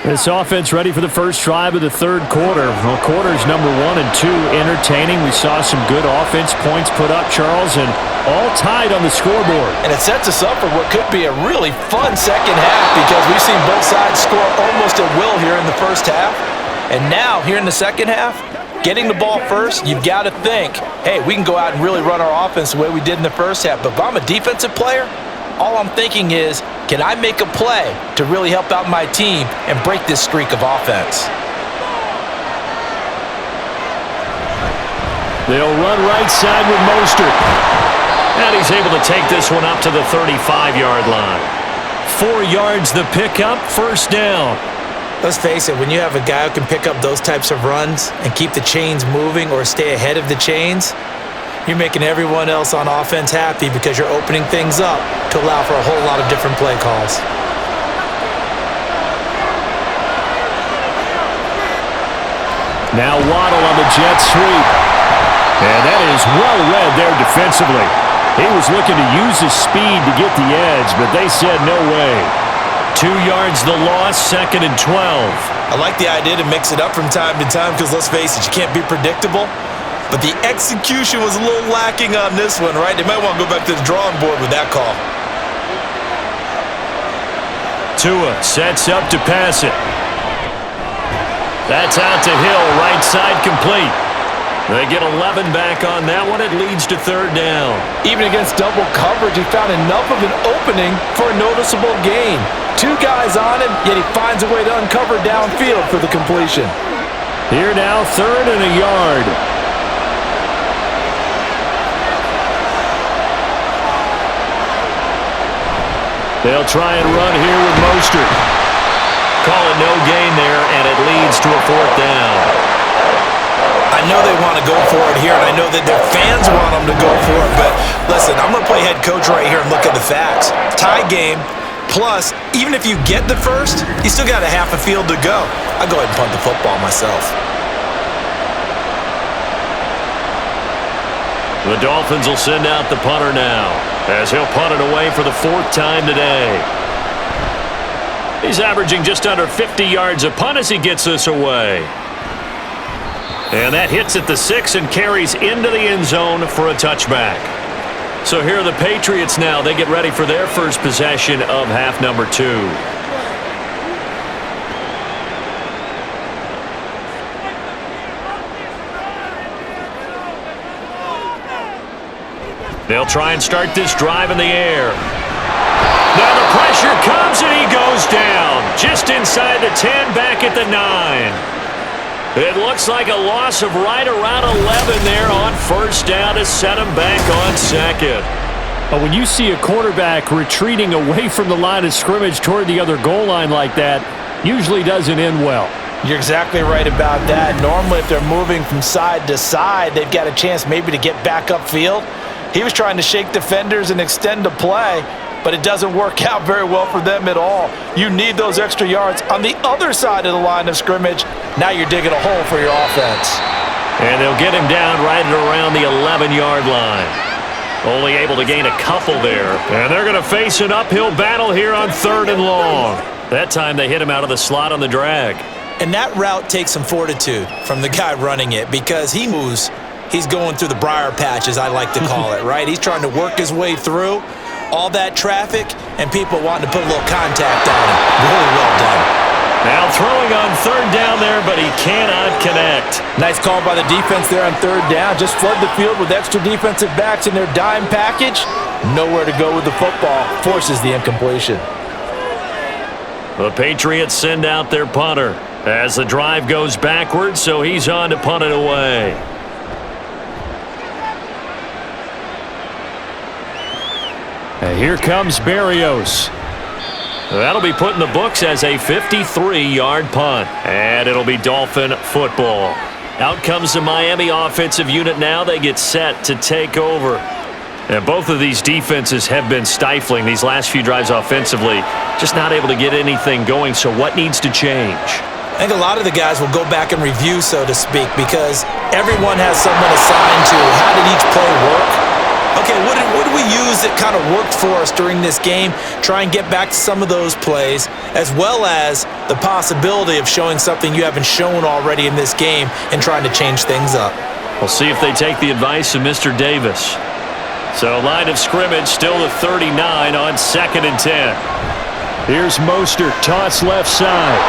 This offense ready for the first drive of the third quarter. Well, quarters number 1 and 2 entertaining. We saw some good offense points put up, Charles, and all tied on the scoreboard. And it sets us up for what could be a really fun second half because we've seen both sides score almost at will here in the first half. And now, here in the second half, getting the ball first, you've got to think, hey, we can go out and really run our offense the way we did in the first half. But if I'm a defensive player, all I'm thinking is, can I make a play to really help out my team and break this streak of offense? They'll run right side with Mostert. And he's able to take this one up to the 35-yard line. 4 yards the pickup, first down. Let's face it, when you have a guy who can pick up those types of runs and keep the chains moving or stay ahead of the chains, you're making everyone else on offense happy because you're opening things up to allow for a whole lot of different play calls. Now Waddle on the jet sweep. And that is well read there defensively. He was looking to use his speed to get the edge, but they said no way. 2 yards the loss, 2nd and 12. I like the idea to mix it up from time to time because, let's face it, you can't be predictable. But the execution was a little lacking on this one, right? They might want to go back to the drawing board with that call. Tua sets up to pass it. That's out to Hill, right side complete. They get 11 back on that one. It leads to 3rd down. Even against double coverage, he found enough of an opening for a noticeable gain. 2 guys on him, yet he finds a way to uncover downfield for the completion. Here now, 3rd and a yard. They'll try and run here with Mostert. Call it no gain there, and it leads to a 4th down. I know they want to go for it here, and I know that their fans want them to go for it, but listen, I'm going to play head coach right here and look at the facts. Tie game, plus, even if you get the first, you still got a half a field to go. I'll go ahead and punt the football myself. The Dolphins will send out the punter now, as he'll punt it away for the 4th time today. He's averaging just under 50 yards a punt as he gets this away. And that hits at the 6 and carries into the end zone for a touchback. So here are the Patriots now. They get ready for their first possession of half number 2. They'll try and start this drive in the air. Now the pressure comes and he goes down. Just inside the 10, back at the 9. It looks like a loss of right around 11 there on 1st down to set him back on 2nd. But when you see a quarterback retreating away from the line of scrimmage toward the other goal line like that, usually doesn't end well. You're exactly right about that. Normally, if they're moving from side to side, they've got a chance maybe to get back upfield. He was trying to shake defenders and extend the play, but it doesn't work out very well for them at all. You need those extra yards on the other side of the line of scrimmage. Now you're digging a hole for your offense. And they'll get him down right at around the 11-yard line. Only able to gain a couple there. And they're going to face an uphill battle here on 3rd and long. That time they hit him out of the slot on the drag. And that route takes some fortitude from the guy running it because he moves. He's going through the briar patch, as I like to call it, right? He's trying to work his way through all that traffic and people wanting to put a little contact on him. Really well done. Now throwing on 3rd down there, but he cannot connect. Nice call by the defense there on 3rd down. Just flood the field with extra defensive backs in their dime package. Nowhere to go with the football. Forces the incompletion. The Patriots send out their punter as the drive goes backwards, so he's on to punt it away. And here comes Berrios. That'll be put in the books as a 53-yard punt. And it'll be Dolphin football. Out comes the Miami offensive unit now. They get set to take over. And both of these defenses have been stifling these last few drives offensively. Just not able to get anything going. So what needs to change? I think a lot of the guys will go back and review, so to speak, because everyone has someone assigned to how did each play work. Okay, what did we use that kind of worked for us during this game? Try and get back to some of those plays, as well as the possibility of showing something you haven't shown already in this game and trying to change things up. We'll see if they take the advice of Mr. Davis. So line of scrimmage still the 39 on 2nd and 10. Here's Mostert, toss left side.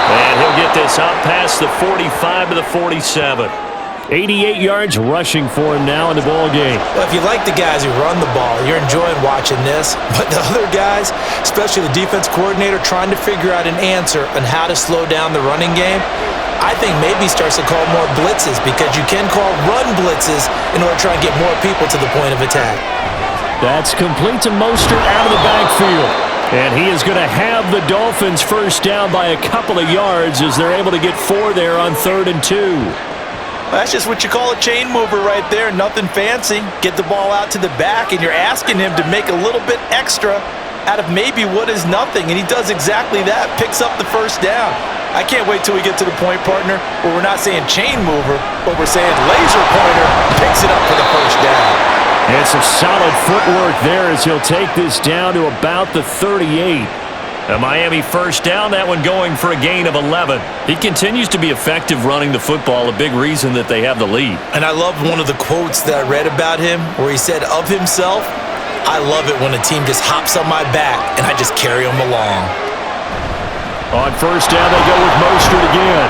And he'll get this up past the 45 to the 47. 88 yards rushing for him now in the ball game. Well, if you like the guys who run the ball, you're enjoying watching this. But the other guys, especially the defense coordinator, trying to figure out an answer on how to slow down the running game, I think maybe starts to call more blitzes, because you can call run blitzes in order to try and get more people to the point of attack. That's complete to Mostert out of the backfield. And he is going to have the Dolphins first down by a couple of yards as they're able to get 4 there on 3rd and 2. That's just what you call a chain mover right there. Nothing fancy. Get the ball out to the back, and you're asking him to make a little bit extra out of maybe what is nothing, and he does exactly that. Picks up the first down. I can't wait till we get to the point, partner, where we're not saying chain mover, but we're saying laser pointer picks it up for the first down. And some solid footwork there as he'll take this down to about the 38. A Miami first down, that one going for a gain of 11. He continues to be effective running the football, a big reason that they have the lead. And I love one of the quotes that I read about him where he said of himself, "I love it when a team just hops on my back and I just carry them along." On first down, they go with Mostert again.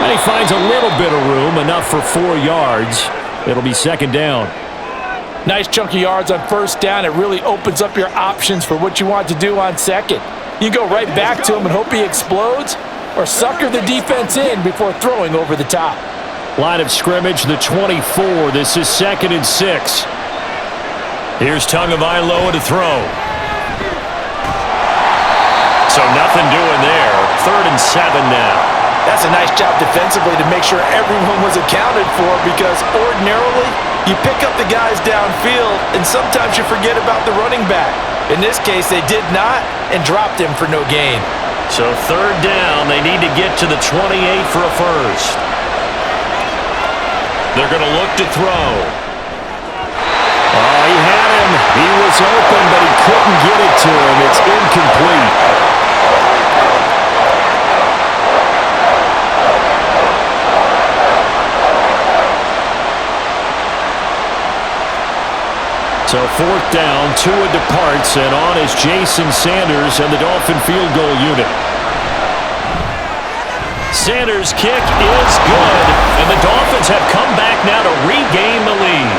And he finds a little bit of room, enough for 4 yards. It'll be 2nd down. Nice chunk of yards on first down. It really opens up your options for what you want to do on 2nd. You go right back to him and hope he explodes, or sucker the defense in before throwing over the top. Line of scrimmage, the 24. This is 2nd and 6. Here's Tagovailoa to throw. So nothing doing there. 3rd and 7 now. That's a nice job defensively to make sure everyone was accounted for, because ordinarily you pick up the guys downfield and sometimes you forget about the running back. In this case, they did not and dropped him for no gain. So 3rd down, they need to get to the 28 for a first. They're going to look to throw. Oh, he had him. He was open, but he couldn't get it to him. It's incomplete. So 4th down, Tua departs, and on is Jason Sanders and the Dolphin field goal unit. Sanders' kick is good, and the Dolphins have come back now to regain the lead.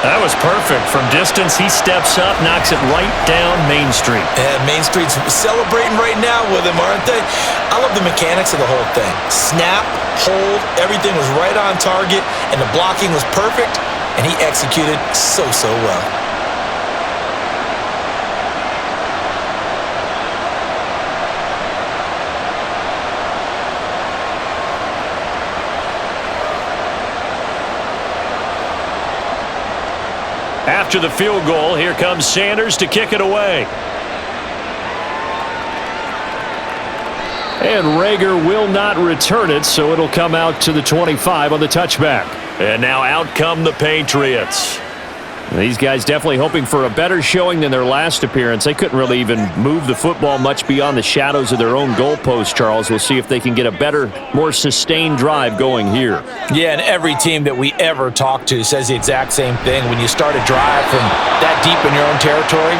That was perfect. From distance, he steps up, knocks it right down Main Street. And Main Street's celebrating right now with him, aren't they? I love the mechanics of the whole thing. Snap, hold, everything was right on target, and the blocking was perfect. And he executed so well. After the field goal, here comes Sanders to kick it away. And Rager will not return it, so it'll come out to the 25 on the touchback. And now out come the Patriots. These guys definitely hoping for a better showing than their last appearance. They couldn't really even move the football much beyond the shadows of their own goalpost, Charles. We'll see if they can get a better, more sustained drive going here. Yeah, and every team that we ever talk to says the exact same thing. When you start a drive from that deep in your own territory,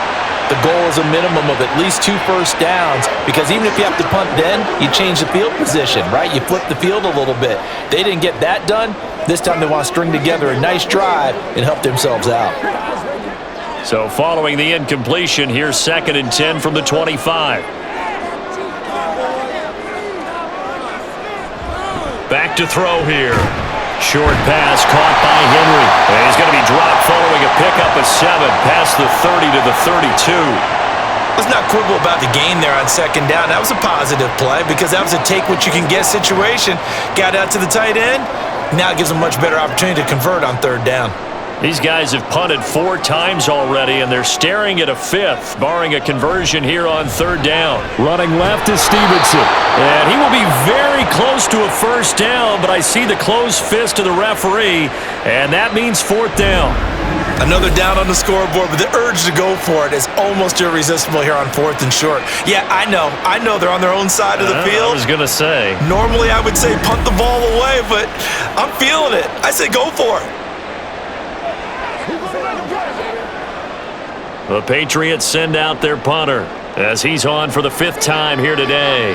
the goal is a minimum of at least 2 first downs, because even if you have to punt then, you change the field position, right? You flip the field a little bit. They didn't get that done. This time they want to string together a nice drive and help themselves out. So following the incompletion, here's 2nd and 10 from the 25. Back to throw here. Short pass caught by Henry. And he's going to be dropped following a pickup of 7 past the 30 to the 32. Let's not quibble about the gain there on 2nd down. That was a positive play, because that was a take-what-you-can-get situation. Got out to the tight end. Now it gives them a much better opportunity to convert on 3rd down. These guys have punted 4 times already, and they're staring at a 5th, barring a conversion here on 3rd down. Running left is Stevenson. And he will be very close to a first down, but I see the closed fist of the referee, and that means 4th down. Another down on the scoreboard, but the urge to go for it is almost irresistible here on 4th and short. Yeah, I know they're on their own side of the field. I was going to say. Normally I would say punt the ball away, but I'm feeling it. I say go for it. The Patriots send out their punter as he's on for the 5th time here today.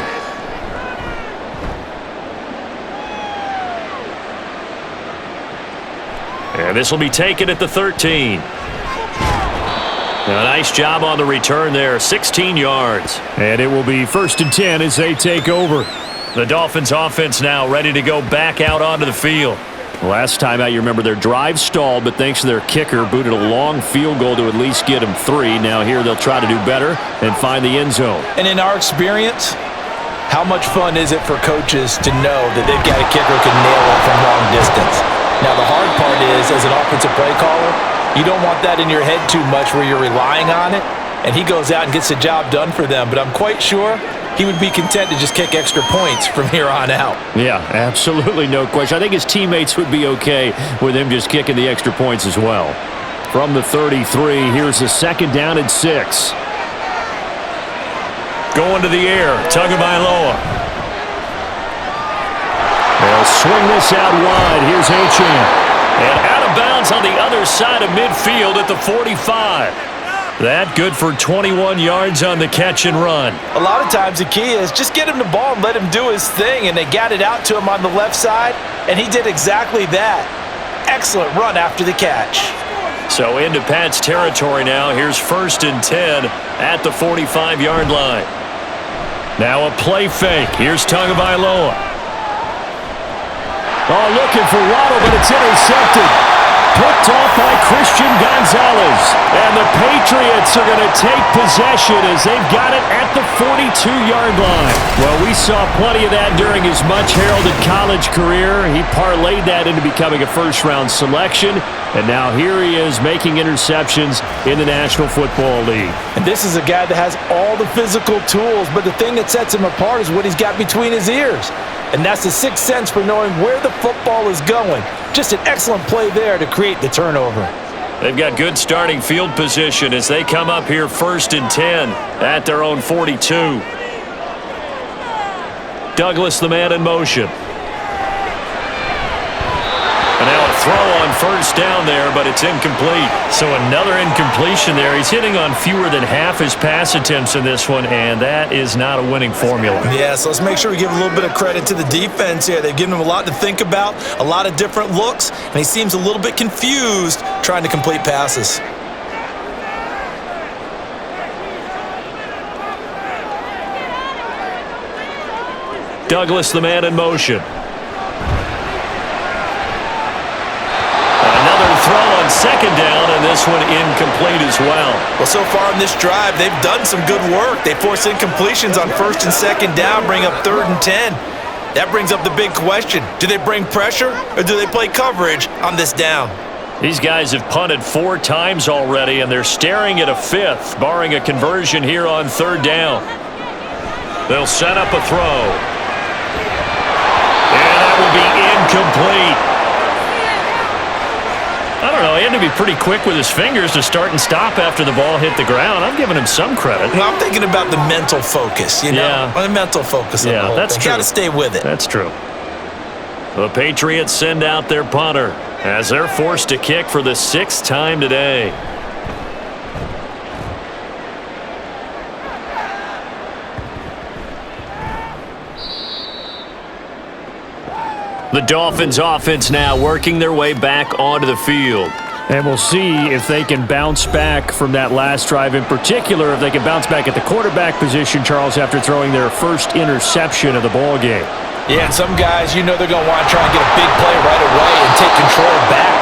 And this will be taken at the 13. A nice job on the return there, 16 yards. And it will be 1st and 10 as they take over. The Dolphins offense now ready to go back out onto the field. Last time out, you remember their drive stalled, but thanks to their kicker, booted a long field goal to at least get them 3. Now here they'll try to do better and find the end zone. And in our experience, how much fun is it for coaches to know that they've got a kicker who can nail it from long distance? Now the hard part is, as an offensive play caller, you don't want that in your head too much where you're relying on it, and he goes out and gets the job done for them. But I'm quite sure he would be content to just kick extra points from here on out. Yeah, absolutely no question. I think his teammates would be okay with him just kicking the extra points as well. From the 33, here's the 2nd down and 6. Going to the air, Tagovailoa. They'll swing this out wide. Here's Achane. And out of bounds on the other side of midfield at the 45. That good for 21 yards on the catch and run. A lot of times the key is just get him the ball and let him do his thing, and they got it out to him on the left side, and he did exactly that. Excellent run after the catch. So into Pat's territory now. Here's 1st and 10 at the 45-yard line. Now a play fake. Here's Tagovailoa. Oh, looking for Waddle, but it's intercepted. Picked off by Christian Gonzalez. And the Patriots are going to take possession as they've got it at the 42-yard line. Well, we saw plenty of that during his much-heralded college career. He parlayed that into becoming a first-round selection. And now here he is making interceptions in the National Football League. And this is a guy that has all the physical tools, but the thing that sets him apart is what he's got between his ears. And that's the sixth sense for knowing where the football is going. Just an excellent play there to create the turnover. They've got good starting field position as they come up here 1st and 10 at their own 42. Douglas, the man in motion. And now a throw on 1st down there, but it's incomplete. So another incompletion there. He's hitting on fewer than half his pass attempts in this one, and that is not a winning formula. Yeah, so let's make sure we give a little bit of credit to the defense here. They've given him a lot to think about, a lot of different looks, and he seems a little bit confused trying to complete passes. Douglas, the man in motion. Throw on 2nd down, and this one incomplete as well. Well, so far in this drive, they've done some good work. They force incompletions on 1st and 2nd down, bring up 3rd and 10. That brings up the big question. Do they bring pressure, or do they play coverage on this down? These guys have punted 4 times already, and they're staring at a 5th, barring a conversion here on 3rd down. They'll set up a throw. And that will be incomplete. I don't know, he had to be pretty quick with his fingers to start and stop after the ball hit the ground. I'm giving him some credit. Well, I'm thinking about the mental focus, you know? Yeah. The mental focus of the whole that's thing. true. Got to stay with it. That's true. The Patriots send out their punter as they're forced to kick for the 6th time today. The Dolphins offense now working their way back onto the field. And we'll see if they can bounce back from that last drive. In particular, if they can bounce back at the quarterback position, Charles, after throwing their first interception of the ball game. Yeah, and some guys, you know they're going to want to try and get a big play right away and take control back.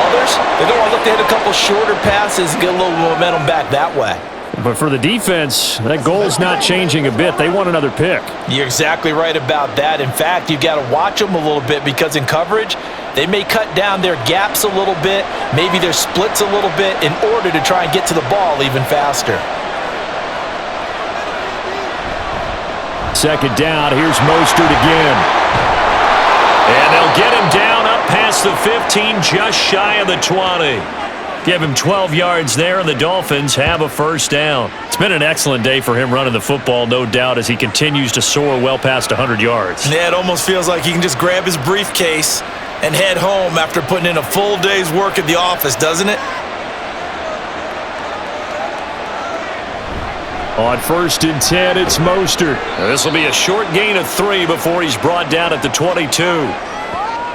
Others, they're going to want to look to hit a couple shorter passes and get a little momentum back that way. But for the defense, that goal's not changing a bit. They want another pick. You're exactly right about that. In fact, you've got to watch them a little bit because in coverage, they may cut down their gaps a little bit, maybe their splits a little bit in order to try and get to the ball even faster. 2nd down, here's Mostert again. And they'll get him down up past the 15, just shy of the 20. Give him 12 yards there, and the Dolphins have a 1st down. It's been an excellent day for him running the football, no doubt, as he continues to soar well past 100 yards. Yeah, it almost feels like he can just grab his briefcase and head home after putting in a full day's work at the office, doesn't it? On 1st and 10, it's Mostert. This will be a short gain of 3 before he's brought down at the 22.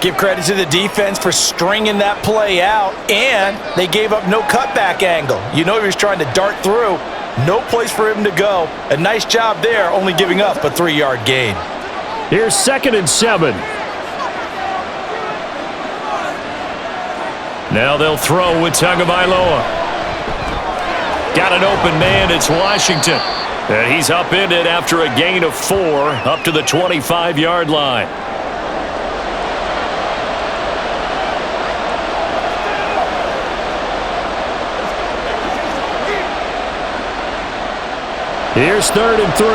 Give credit to the defense for stringing that play out, and they gave up no cutback angle. You know he was trying to dart through. No place for him to go. A nice job there, only giving up a 3-yard gain. Here's 2nd and 7. Now they'll throw with Tagovailoa. Got an open man. It's Washington. And he's upended after a gain of 4 up to the 25-yard line. Here's 3rd and 3.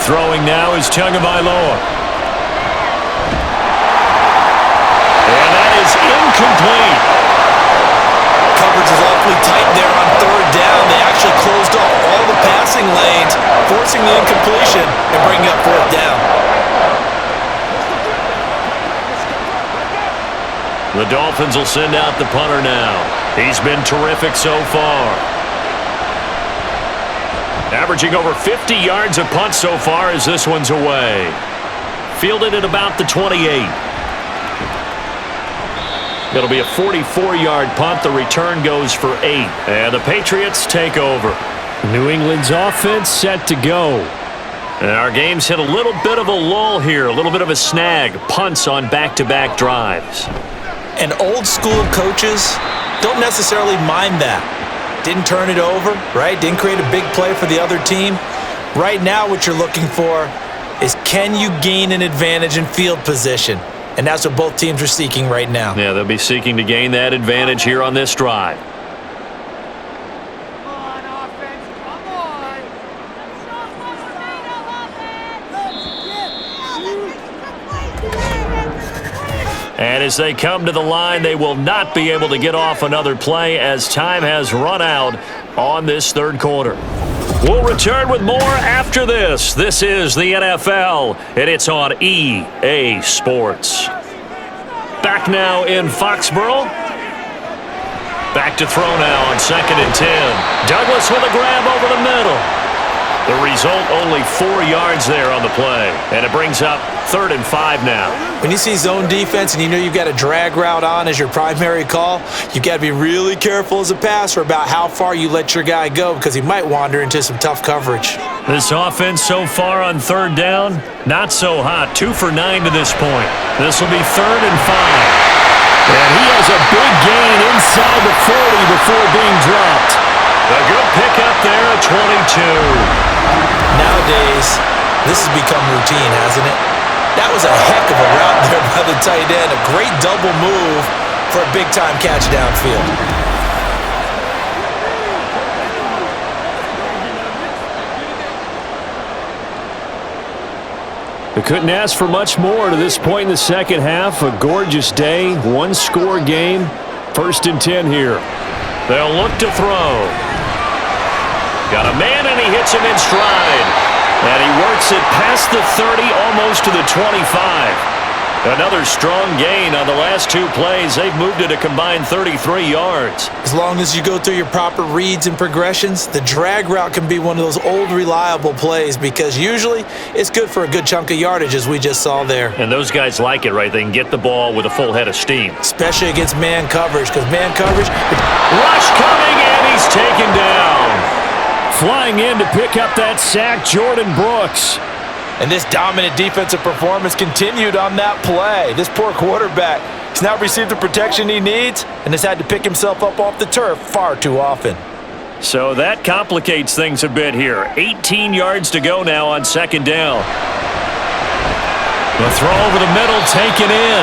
Throwing now is Tagovailoa. And that is incomplete. Coverage is awfully tight there on 3rd down. They actually closed off all the passing lanes, forcing the incompletion and bringing up 4th down. The Dolphins will send out the punter now. He's been terrific so far. Averaging over 50 yards a punt so far as this one's away. Fielded at about the 28. It'll be a 44-yard punt. The return goes for 8. And the Patriots take over. New England's offense set to go. And our game's hit a little bit of a lull here, a little bit of a snag. Punts on back-to-back drives. And old school coaches don't necessarily mind that. Didn't turn it over, right? Didn't create a big play for the other team. Right now what you're looking for is, can you gain an advantage in field position? And that's what both teams are seeking right now. Yeah, they'll be seeking to gain that advantage here on this drive. And as they come to the line, they will not be able to get off another play as time has run out on this 3rd quarter. We'll return with more after this. This is the NFL, and it's on EA Sports. Back now in Foxborough. Back to throw now on 2nd and 10. Douglas with a grab over the middle. The result, only 4 yards there on the play. And it brings up 3rd and 5 now. When you see zone defense and you know you've got a drag route on as your primary call, you've got to be really careful as a passer about how far you let your guy go because he might wander into some tough coverage. This offense so far on 3rd down, not so hot. 2 for 9 to this point. This will be 3rd and 5. And he has a big gain inside the 40 before being dropped. A good pickup there at 22. Nowadays, this has become routine, hasn't it? That was a heck of a route there by the tight end. A great double move for a big-time catch downfield. They couldn't ask for much more to this point in the second half. A gorgeous day, 1-score game. 1st and 10 here. They'll look to throw. Got a man, and he hits him in stride. And he works it past the 30, almost to the 25. Another strong gain on the last 2 plays. They've moved it a combined 33 yards. As long as you go through your proper reads and progressions, the drag route can be one of those old reliable plays because usually it's good for a good chunk of yardage, as we just saw there. And those guys like it, right? They can get the ball with a full head of steam. Especially against man coverage, because man coverage... Rush coming, and he's taken down. Flying in to pick up that sack, Jordan Brooks. And this dominant defensive performance continued on that play. This poor quarterback has now received the protection he needs and has had to pick himself up off the turf far too often. So that complicates things a bit here. 18 yards to go now on 2nd down. The throw over the middle, taken in.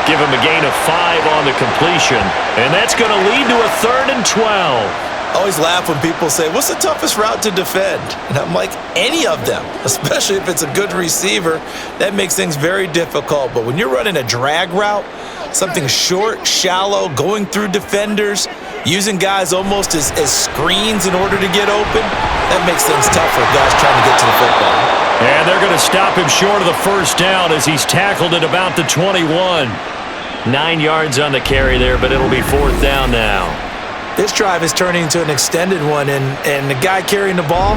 Give him a gain of 5 on the completion. And that's going to lead to a 3rd and 12. I always laugh when people say, what's the toughest route to defend? And I'm like, any of them, especially if it's a good receiver. That makes things very difficult. But when you're running a drag route, something short, shallow, going through defenders, using guys almost as screens in order to get open, that makes things tough for guys trying to get to the football. And they're going to stop him short of the 1st down as he's tackled at about the 21. 9 yards on the carry there, but it'll be 4th down now. This drive is turning into an extended one, and the guy carrying the ball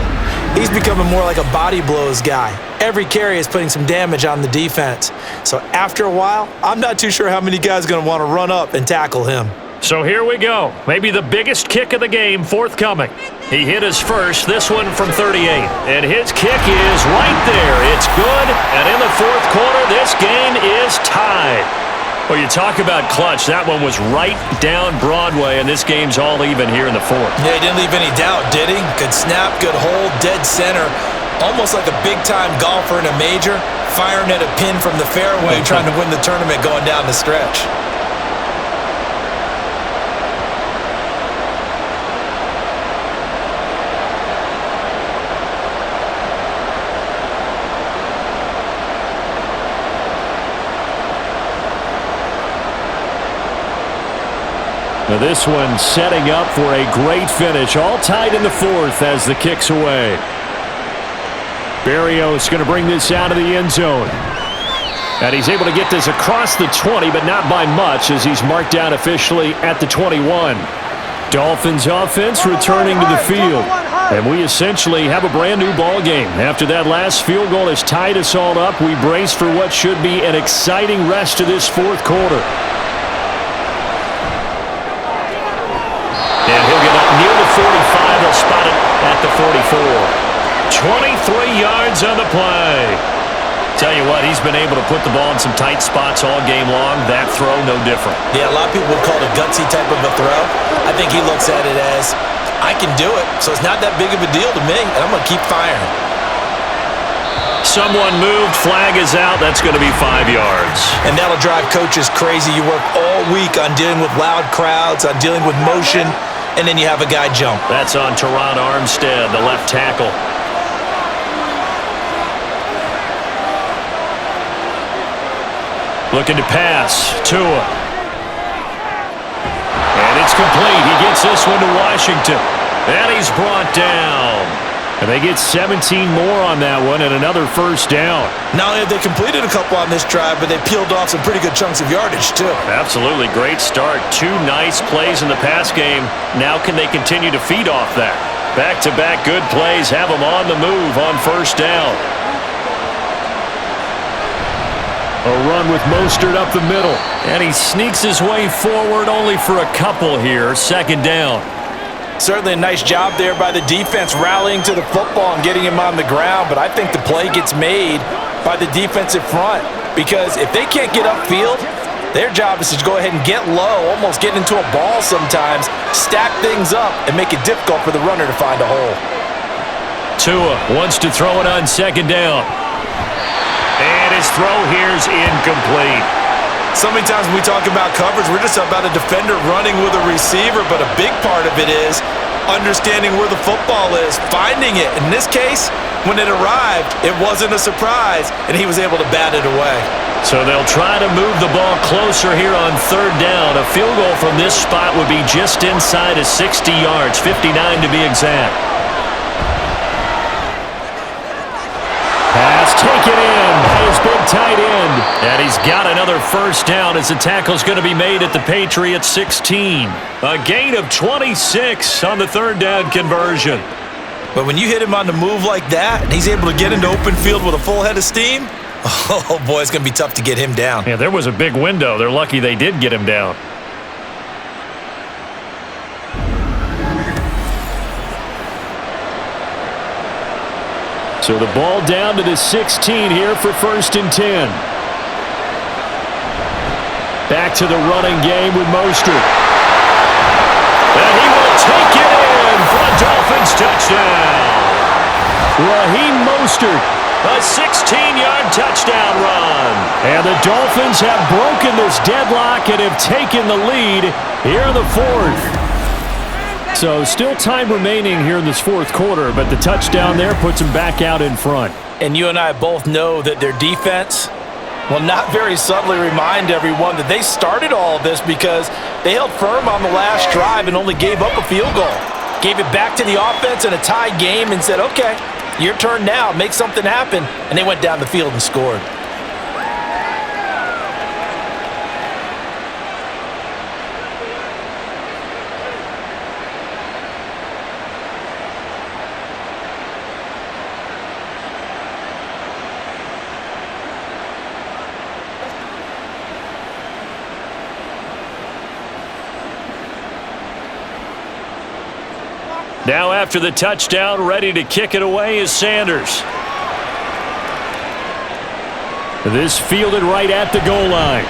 He's becoming more like a body blows guy. Every carry is putting some damage on the defense. So after a while, I'm not too sure how many guys are going to want to run up and tackle him. So here we go. Maybe the biggest kick of the game forthcoming. He hit his first, this one from 38. And his kick is right there. It's good. And in the fourth quarter, this game is tied. Well, you talk about clutch. That one was right down Broadway, and this game's all even here in the fourth. Yeah, he didn't leave any doubt, did he? Good snap, good hold, dead center. Almost like a big-time golfer in a major, firing at a pin from the fairway, trying to win the tournament going down the stretch. Now this one setting up for a great finish. All tied in the fourth as the kick's away. Berrios going to bring this out of the end zone. And he's able to get this across the 20, but not by much as he's marked down officially at the 21. Dolphins offense returning to the field. And we essentially have a brand new ball game. After that last field goal has tied us all up, we brace for what should be an exciting rest of this fourth quarter. And he'll get up near the 45. They'll spot it at the 44. 23 yards on the play. Tell you what, he's been able to put the ball in some tight spots all game long. That throw, no different. Yeah, a lot of people would call it a gutsy type of a throw. I think he looks at it as, I can do it, so it's not that big of a deal to me, and I'm going to keep firing. Someone moved, flag is out. That's going to be 5 yards. And that'll drive coaches crazy. You work all week on dealing with loud crowds, on dealing with motion, and then you have a guy jump. That's on Teron Armstead, the left tackle. Looking to pass. Tua. And it's complete. He gets this one to Washington. And he's brought down. And they get 17 more on that one and another first down. Not only have they completed a couple on this drive, but they peeled off some pretty good chunks of yardage, too. Absolutely. Great start. 2 nice plays in the pass game. Now can they continue to feed off that? Back-to-back good plays have them on the move on first down. A run with Mostert up the middle. And he sneaks his way forward only for a couple here. Second down. Certainly a nice job there by the defense rallying to the football and getting him on the ground. But I think the play gets made by the defensive front. Because if they can't get upfield, their job is to go ahead and get low, almost get into a ball sometimes, stack things up, and make it difficult for the runner to find a hole. Tua wants to throw it on second down. And his throw here's incomplete. So many times when we talk about coverage, we're just about a defender running with a receiver, but a big part of it is understanding where the football is, finding it. In this case, when it arrived, it wasn't a surprise, and he was able to bat it away. So they'll try to move the ball closer here on third down. A field goal from this spot would be just inside of 60 yards, 59 to be exact. Pass taken in by his big tight end. And he's got another first down as the tackle's going to be made at the Patriots 16. A gain of 26 on the third down conversion. But when you hit him on the move like that, and he's able to get into open field with a full head of steam, oh boy, it's going to be tough to get him down. Yeah, there was a big window. They're lucky they did get him down. So the ball down to the 16 here for 1st and 10. Back to the running game with Mostert. And he will take it in for a Dolphins touchdown. Raheem Mostert, a 16-yard touchdown run. And the Dolphins have broken this deadlock and have taken the lead here in the fourth. So still time remaining here in this fourth quarter, but the touchdown there puts them back out in front. And you and I both know that their defense will not very subtly remind everyone that they started all of this because they held firm on the last drive and only gave up a field goal. Gave it back to the offense in a tie game and said, okay, your turn now, make something happen. And they went down the field and scored. Now after the touchdown, ready to kick it away is Sanders. This fielded right at the goal line.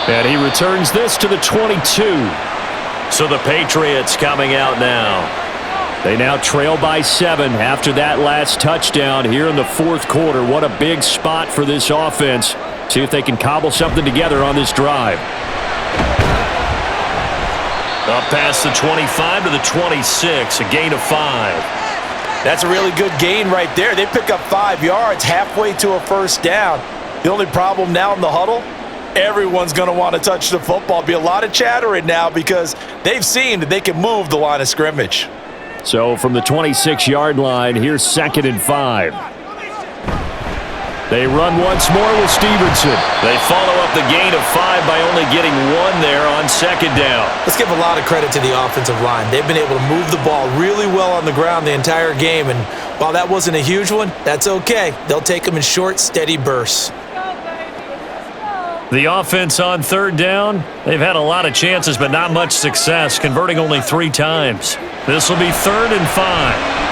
And he returns this to the 22. So the Patriots coming out now. They now trail by 7 after that last touchdown here in the fourth quarter. What a big spot for this offense. See if they can cobble something together on this drive. Up past the 25 to the 26, a gain of 5. That's a really good gain right there. They pick up 5 yards halfway to a first down. The only problem now in the huddle, everyone's going to want to touch the football. Be a lot of chattering now because they've seen that they can move the line of scrimmage. So from the 26-yard line, here's 2nd and 5. They run once more with Stevenson. They follow up the gain of 5 by only getting 1 there on 2nd down. Let's give a lot of credit to the offensive line. They've been able to move the ball really well on the ground the entire game, and while that wasn't a huge one, that's okay. They'll take them in short, steady bursts. The offense on 3rd down, they've had a lot of chances but not much success, converting only 3 times. This will be 3rd and 5.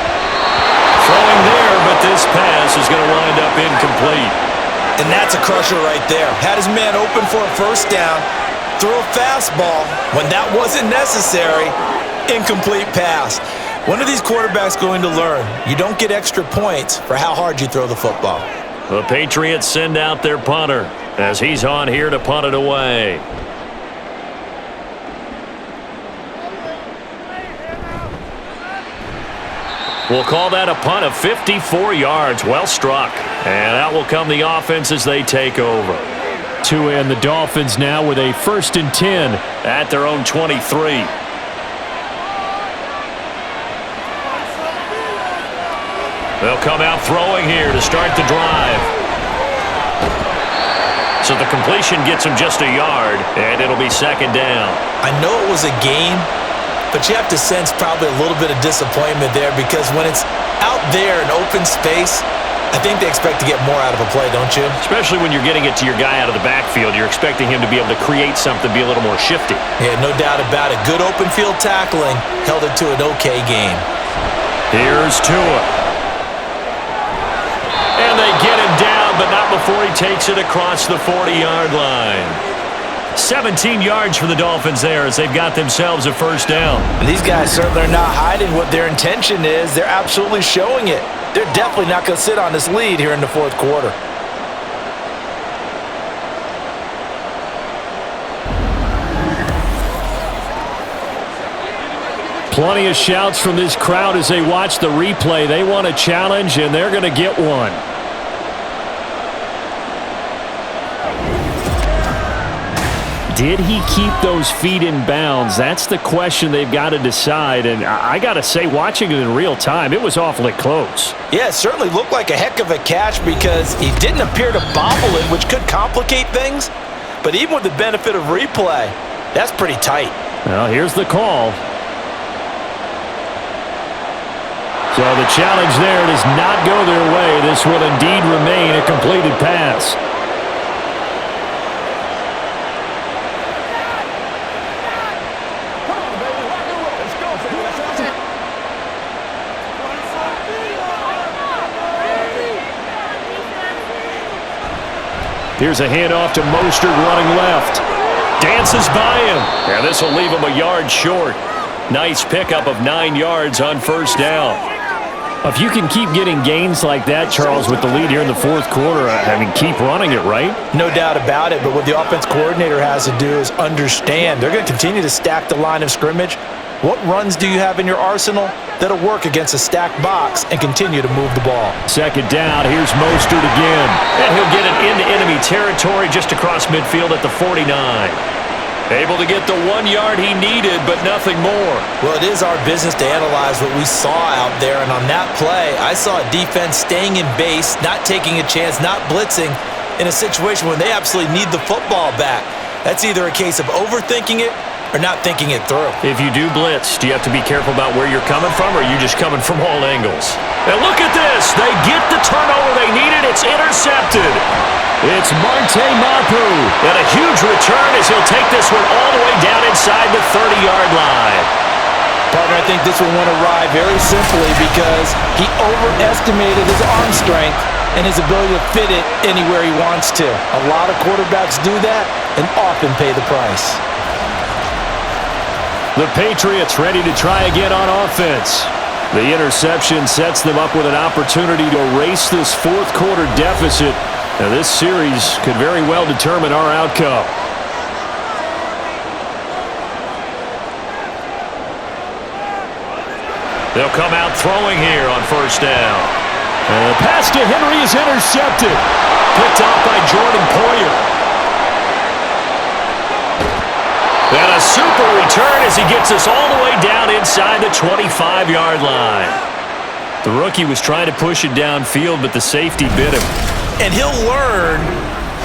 Throwing there, but this pass is going to wind up incomplete. And that's a crusher right there. Had his man open for a first down, threw a fastball. When that wasn't necessary, incomplete pass. When are these quarterbacks going to learn? You don't get extra points for how hard you throw the football. The Patriots send out their punter as he's on here to punt it away. We'll call that a punt of 54 yards. Well struck. And out will come the offense as they take over. And the Dolphins now with a 1st and 10 at their own 23. They'll come out throwing here to start the drive. So the completion gets him just a yard, and it'll be 2nd down. I know it was a gain, but you have to sense probably a little bit of disappointment there because when it's out there in open space, I think they expect to get more out of a play, don't you? Especially when you're getting it to your guy out of the backfield. You're expecting him to be able to create something, be a little more shifty. Yeah, no doubt about it. Good open field tackling held it to an okay game. Here's Tua. And they get him down, but not before he takes it across the 40-yard line. 17 yards for the Dolphins there as they've got themselves a first down. And these guys certainly are not hiding what their intention is. They're absolutely showing it. They're definitely not going to sit on this lead here in the fourth quarter. Plenty of shouts from this crowd as they watch the replay. They want a challenge, and they're going to get one. Did he keep those feet in bounds? That's the question they've got to decide. And I got to say, watching it in real time, it was awfully close. Yeah, it certainly looked like a heck of a catch because he didn't appear to bobble it, which could complicate things. But even with the benefit of replay, that's pretty tight. Well, here's the call. So the challenge there does not go their way. This will indeed remain a completed pass. Here's a handoff to Mostert running left. Dances by him. Yeah, this will leave him a yard short. Nice pickup of 9 yards on first down. If you can keep getting gains like that, Charles, with the lead here in the fourth quarter, I mean, keep running it, right? No doubt about it, but what the offense coordinator has to do is understand. They're going to continue to stack the line of scrimmage. What runs do you have in your arsenal that'll work against a stacked box and continue to move the ball? 2nd down, here's Mostert again. And he'll get it into enemy territory just across midfield at the 49. Able to get the 1 yard he needed, but nothing more. Well, it is our business to analyze what we saw out there, and on that play, I saw a defense staying in base, not taking a chance, not blitzing in a situation when they absolutely need the football back. That's either a case of overthinking it or not thinking it through. If you do blitz, do you have to be careful about where you're coming from, or are you just coming from all angles? And look at this. They get the turnover they needed. It's intercepted. It's Marte Mapu. And a huge return as he'll take this one all the way down inside the 30-yard line. Partner, I think this one went awry very simply because he overestimated his arm strength and his ability to fit it anywhere he wants to. A lot of quarterbacks do that and often pay the price. The Patriots ready to try again on offense. The interception sets them up with an opportunity to erase this fourth quarter deficit. Now, this series could very well determine our outcome. They'll come out throwing here on first down. And the pass to Henry is intercepted. Picked off by Jordan Poyer. And a super return as he gets us all the way down inside the 25-yard line. The rookie was trying to push it downfield, but the safety bit him. And he'll learn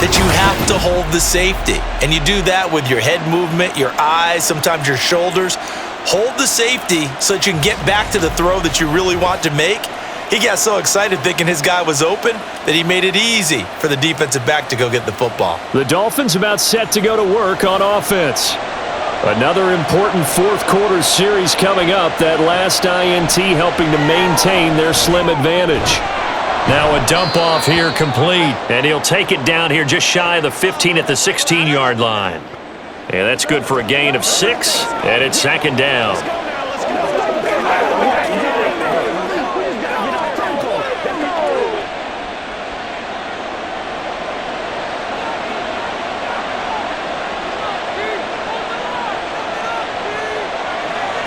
that you have to hold the safety. And you do that with your head movement, your eyes, sometimes your shoulders. Hold the safety so that you can get back to the throw that you really want to make. He got so excited thinking his guy was open that he made it easy for the defensive back to go get the football. The Dolphins about set to go to work on offense. Another important fourth quarter series coming up. That last INT helping to maintain their slim advantage. Now a dump off here complete. And he'll take it down here just shy of the 15 at the 16-yard line. And that's good for a gain of 6. And it's second down.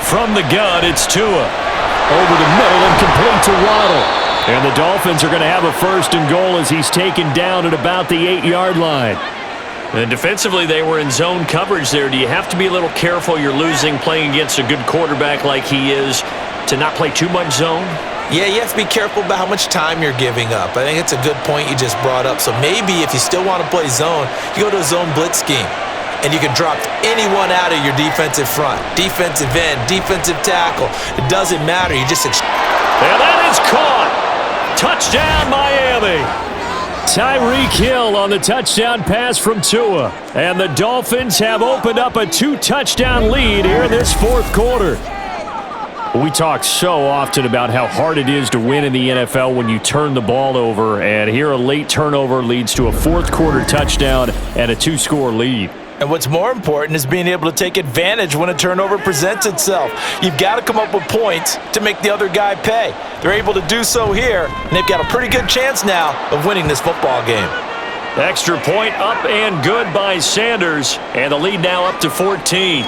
From the gun, it's Tua. Over the middle and complete to Waddle. And the Dolphins are going to have a first and goal as he's taken down at about the 8-yard line. And defensively, they were in zone coverage there. Do you have to be a little careful you're losing playing against a good quarterback like he is to not play too much zone? Yeah, you have to be careful about how much time you're giving up. I think it's a good point you just brought up. So maybe if you still want to play zone, you go to a zone blitz scheme. And you can drop anyone out of your defensive front. Defensive end, defensive tackle. It doesn't matter. You just... And that is caught. Touchdown, Miami. Tyreek Hill on the touchdown pass from Tua. And the Dolphins have opened up a 2-touchdown lead here in this fourth quarter. We talk so often about how hard it is to win in the NFL when you turn the ball over. And here a late turnover leads to a fourth quarter touchdown and a 2-score lead. And what's more important is being able to take advantage when a turnover presents itself. You've got to come up with points to make the other guy pay. They're able to do so here, and they've got a pretty good chance now of winning this football game. Extra point up and good by Sanders, and the lead now up to 14.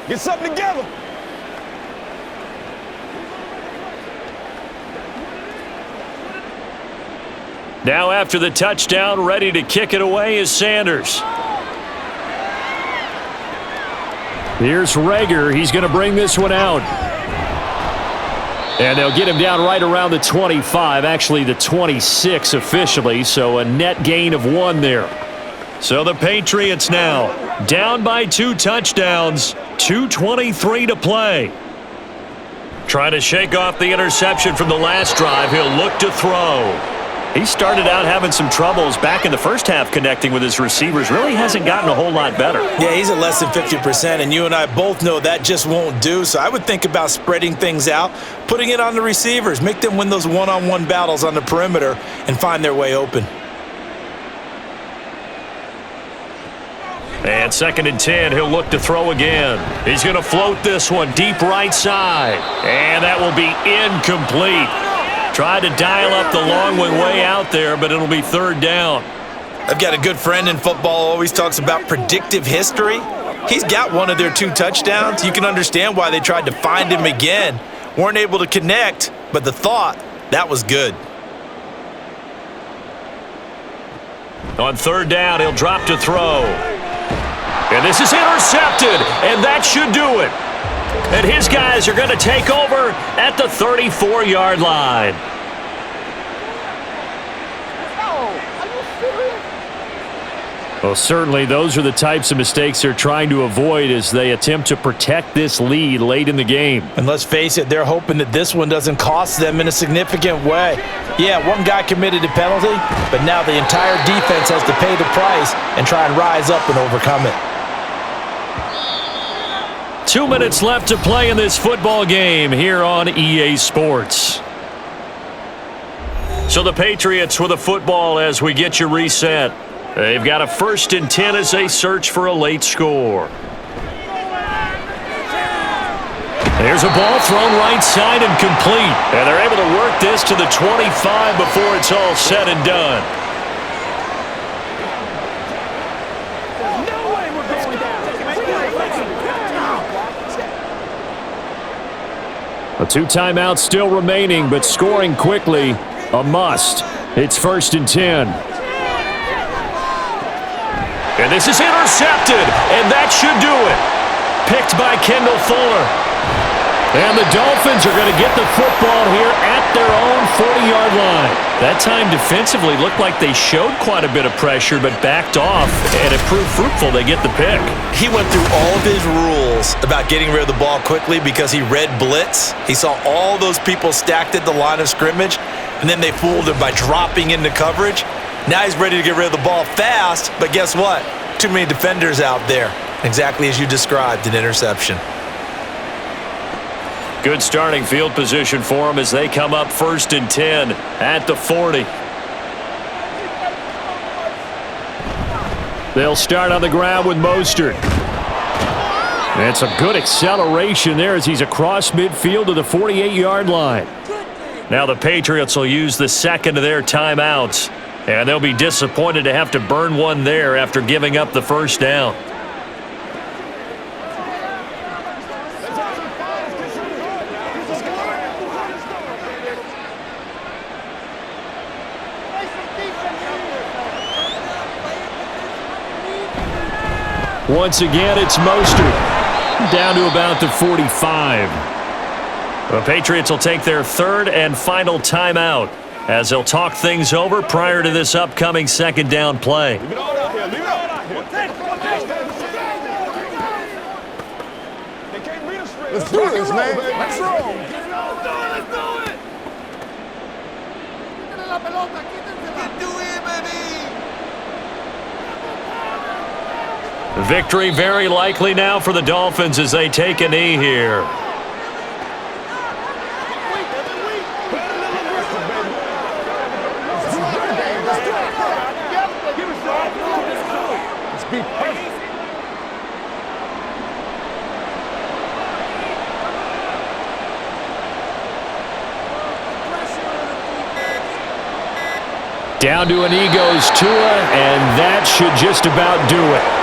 Get something together. Now after the touchdown, ready to kick it away is Sanders. Here's Rager. He's going to bring this one out. And they'll get him down right around the 25, actually the 26 officially, so a net gain of 1 there. So the Patriots now down by 2 touchdowns, 2:23 to play. Trying to shake off the interception from the last drive. He'll look to throw. He started out having some troubles back in the first half connecting with his receivers. Really hasn't gotten a whole lot better. Yeah, he's at less than 50%, and you and I both know that just won't do. So I would think about spreading things out, putting it on the receivers, make them win those one-on-one battles on the perimeter and find their way open. And 2nd and 10, he'll look to throw again. He's going to float this one deep right side. And that will be incomplete. Tried to dial up the long one way out there, but it'll be 3rd down. I've got a good friend in football who always talks about predictive history. He's got one of their 2 touchdowns. You can understand why they tried to find him again. Weren't able to connect, but the thought, that was good. On 3rd down, he'll drop to throw. And this is intercepted, and that should do it. And his guys are going to take over at the 34-yard line. Well, certainly those are the types of mistakes they're trying to avoid as they attempt to protect this lead late in the game. And let's face it, they're hoping that this one doesn't cost them in a significant way. Yeah, one guy committed a penalty, but now the entire defense has to pay the price and try and rise up and overcome it. 2 minutes left to play in this football game here on EA Sports. So the Patriots with the football as we get you reset. They've got a 1st and 10 as they search for a late score. There's a ball thrown right side and complete. And they're able to work this to the 25 before it's all said and done. A 2 timeouts still remaining, but scoring quickly, a must. It's 1st and 10. And this is intercepted, and that should do it. Picked by Kendall Fuller. And the Dolphins are going to get the football here at their own 40-yard line. That time defensively looked like they showed quite a bit of pressure, but backed off, and it proved fruitful. They get the pick. He went through all of his rules about getting rid of the ball quickly because he read blitz. He saw all those people stacked at the line of scrimmage, and then they fooled him by dropping into coverage. Now he's ready to get rid of the ball fast, but guess what? Too many defenders out there. Exactly as you described, an interception. Good starting field position for them as they come up 1st and 10 at the 40. They'll start on the ground with Mostert. That's a good acceleration there as he's across midfield to the 48-yard line. Now the Patriots will use the second of their timeouts, and they'll be disappointed to have to burn one there after giving up the 1st down. Once again, it's Mostert down to about the 45. The Patriots will take their 3rd and final timeout as they'll talk things over prior to this upcoming 2nd down play. Let's do this, man. Let's roll. Victory very likely now for the Dolphins as they take a knee here. Down to an goes Tua, and that should just about do it.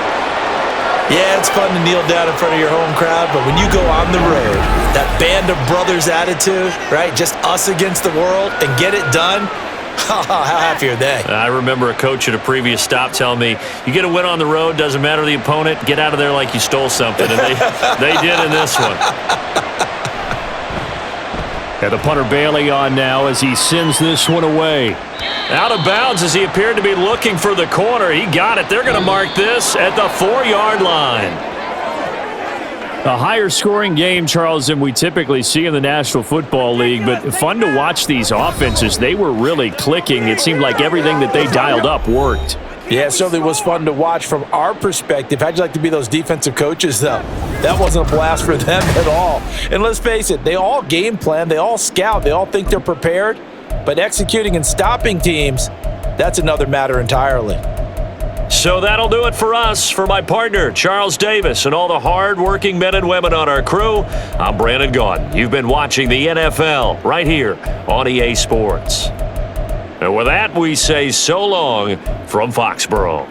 Yeah, it's fun to kneel down in front of your home crowd, but when you go on the road, that band of brothers attitude, right? Just us against the world and get it done. How happy are they? I remember a coach at a previous stop telling me, you get a win on the road, doesn't matter the opponent, get out of there like you stole something. And they did in this one. Got the punter Bailey on now as he sends this one away. Out of bounds as he appeared to be looking for the corner. He got it. They're going to mark this at the 4-yard line. A higher scoring game, Charles, than we typically see in the National Football League, but fun to watch these offenses. They were really clicking. It seemed like everything that they dialed up worked. Yeah, it certainly was fun to watch from our perspective. How'd you like to be those defensive coaches, though? That wasn't a blast for them at all. And let's face it, they all game plan, they all scout, they all think they're prepared. But executing and stopping teams, that's another matter entirely. So that'll do it for us. For my partner, Charles Davis, and all the hard-working men and women on our crew, I'm Brandon Gaudin. You've been watching the NFL right here on EA Sports. And with that, we say so long from Foxborough.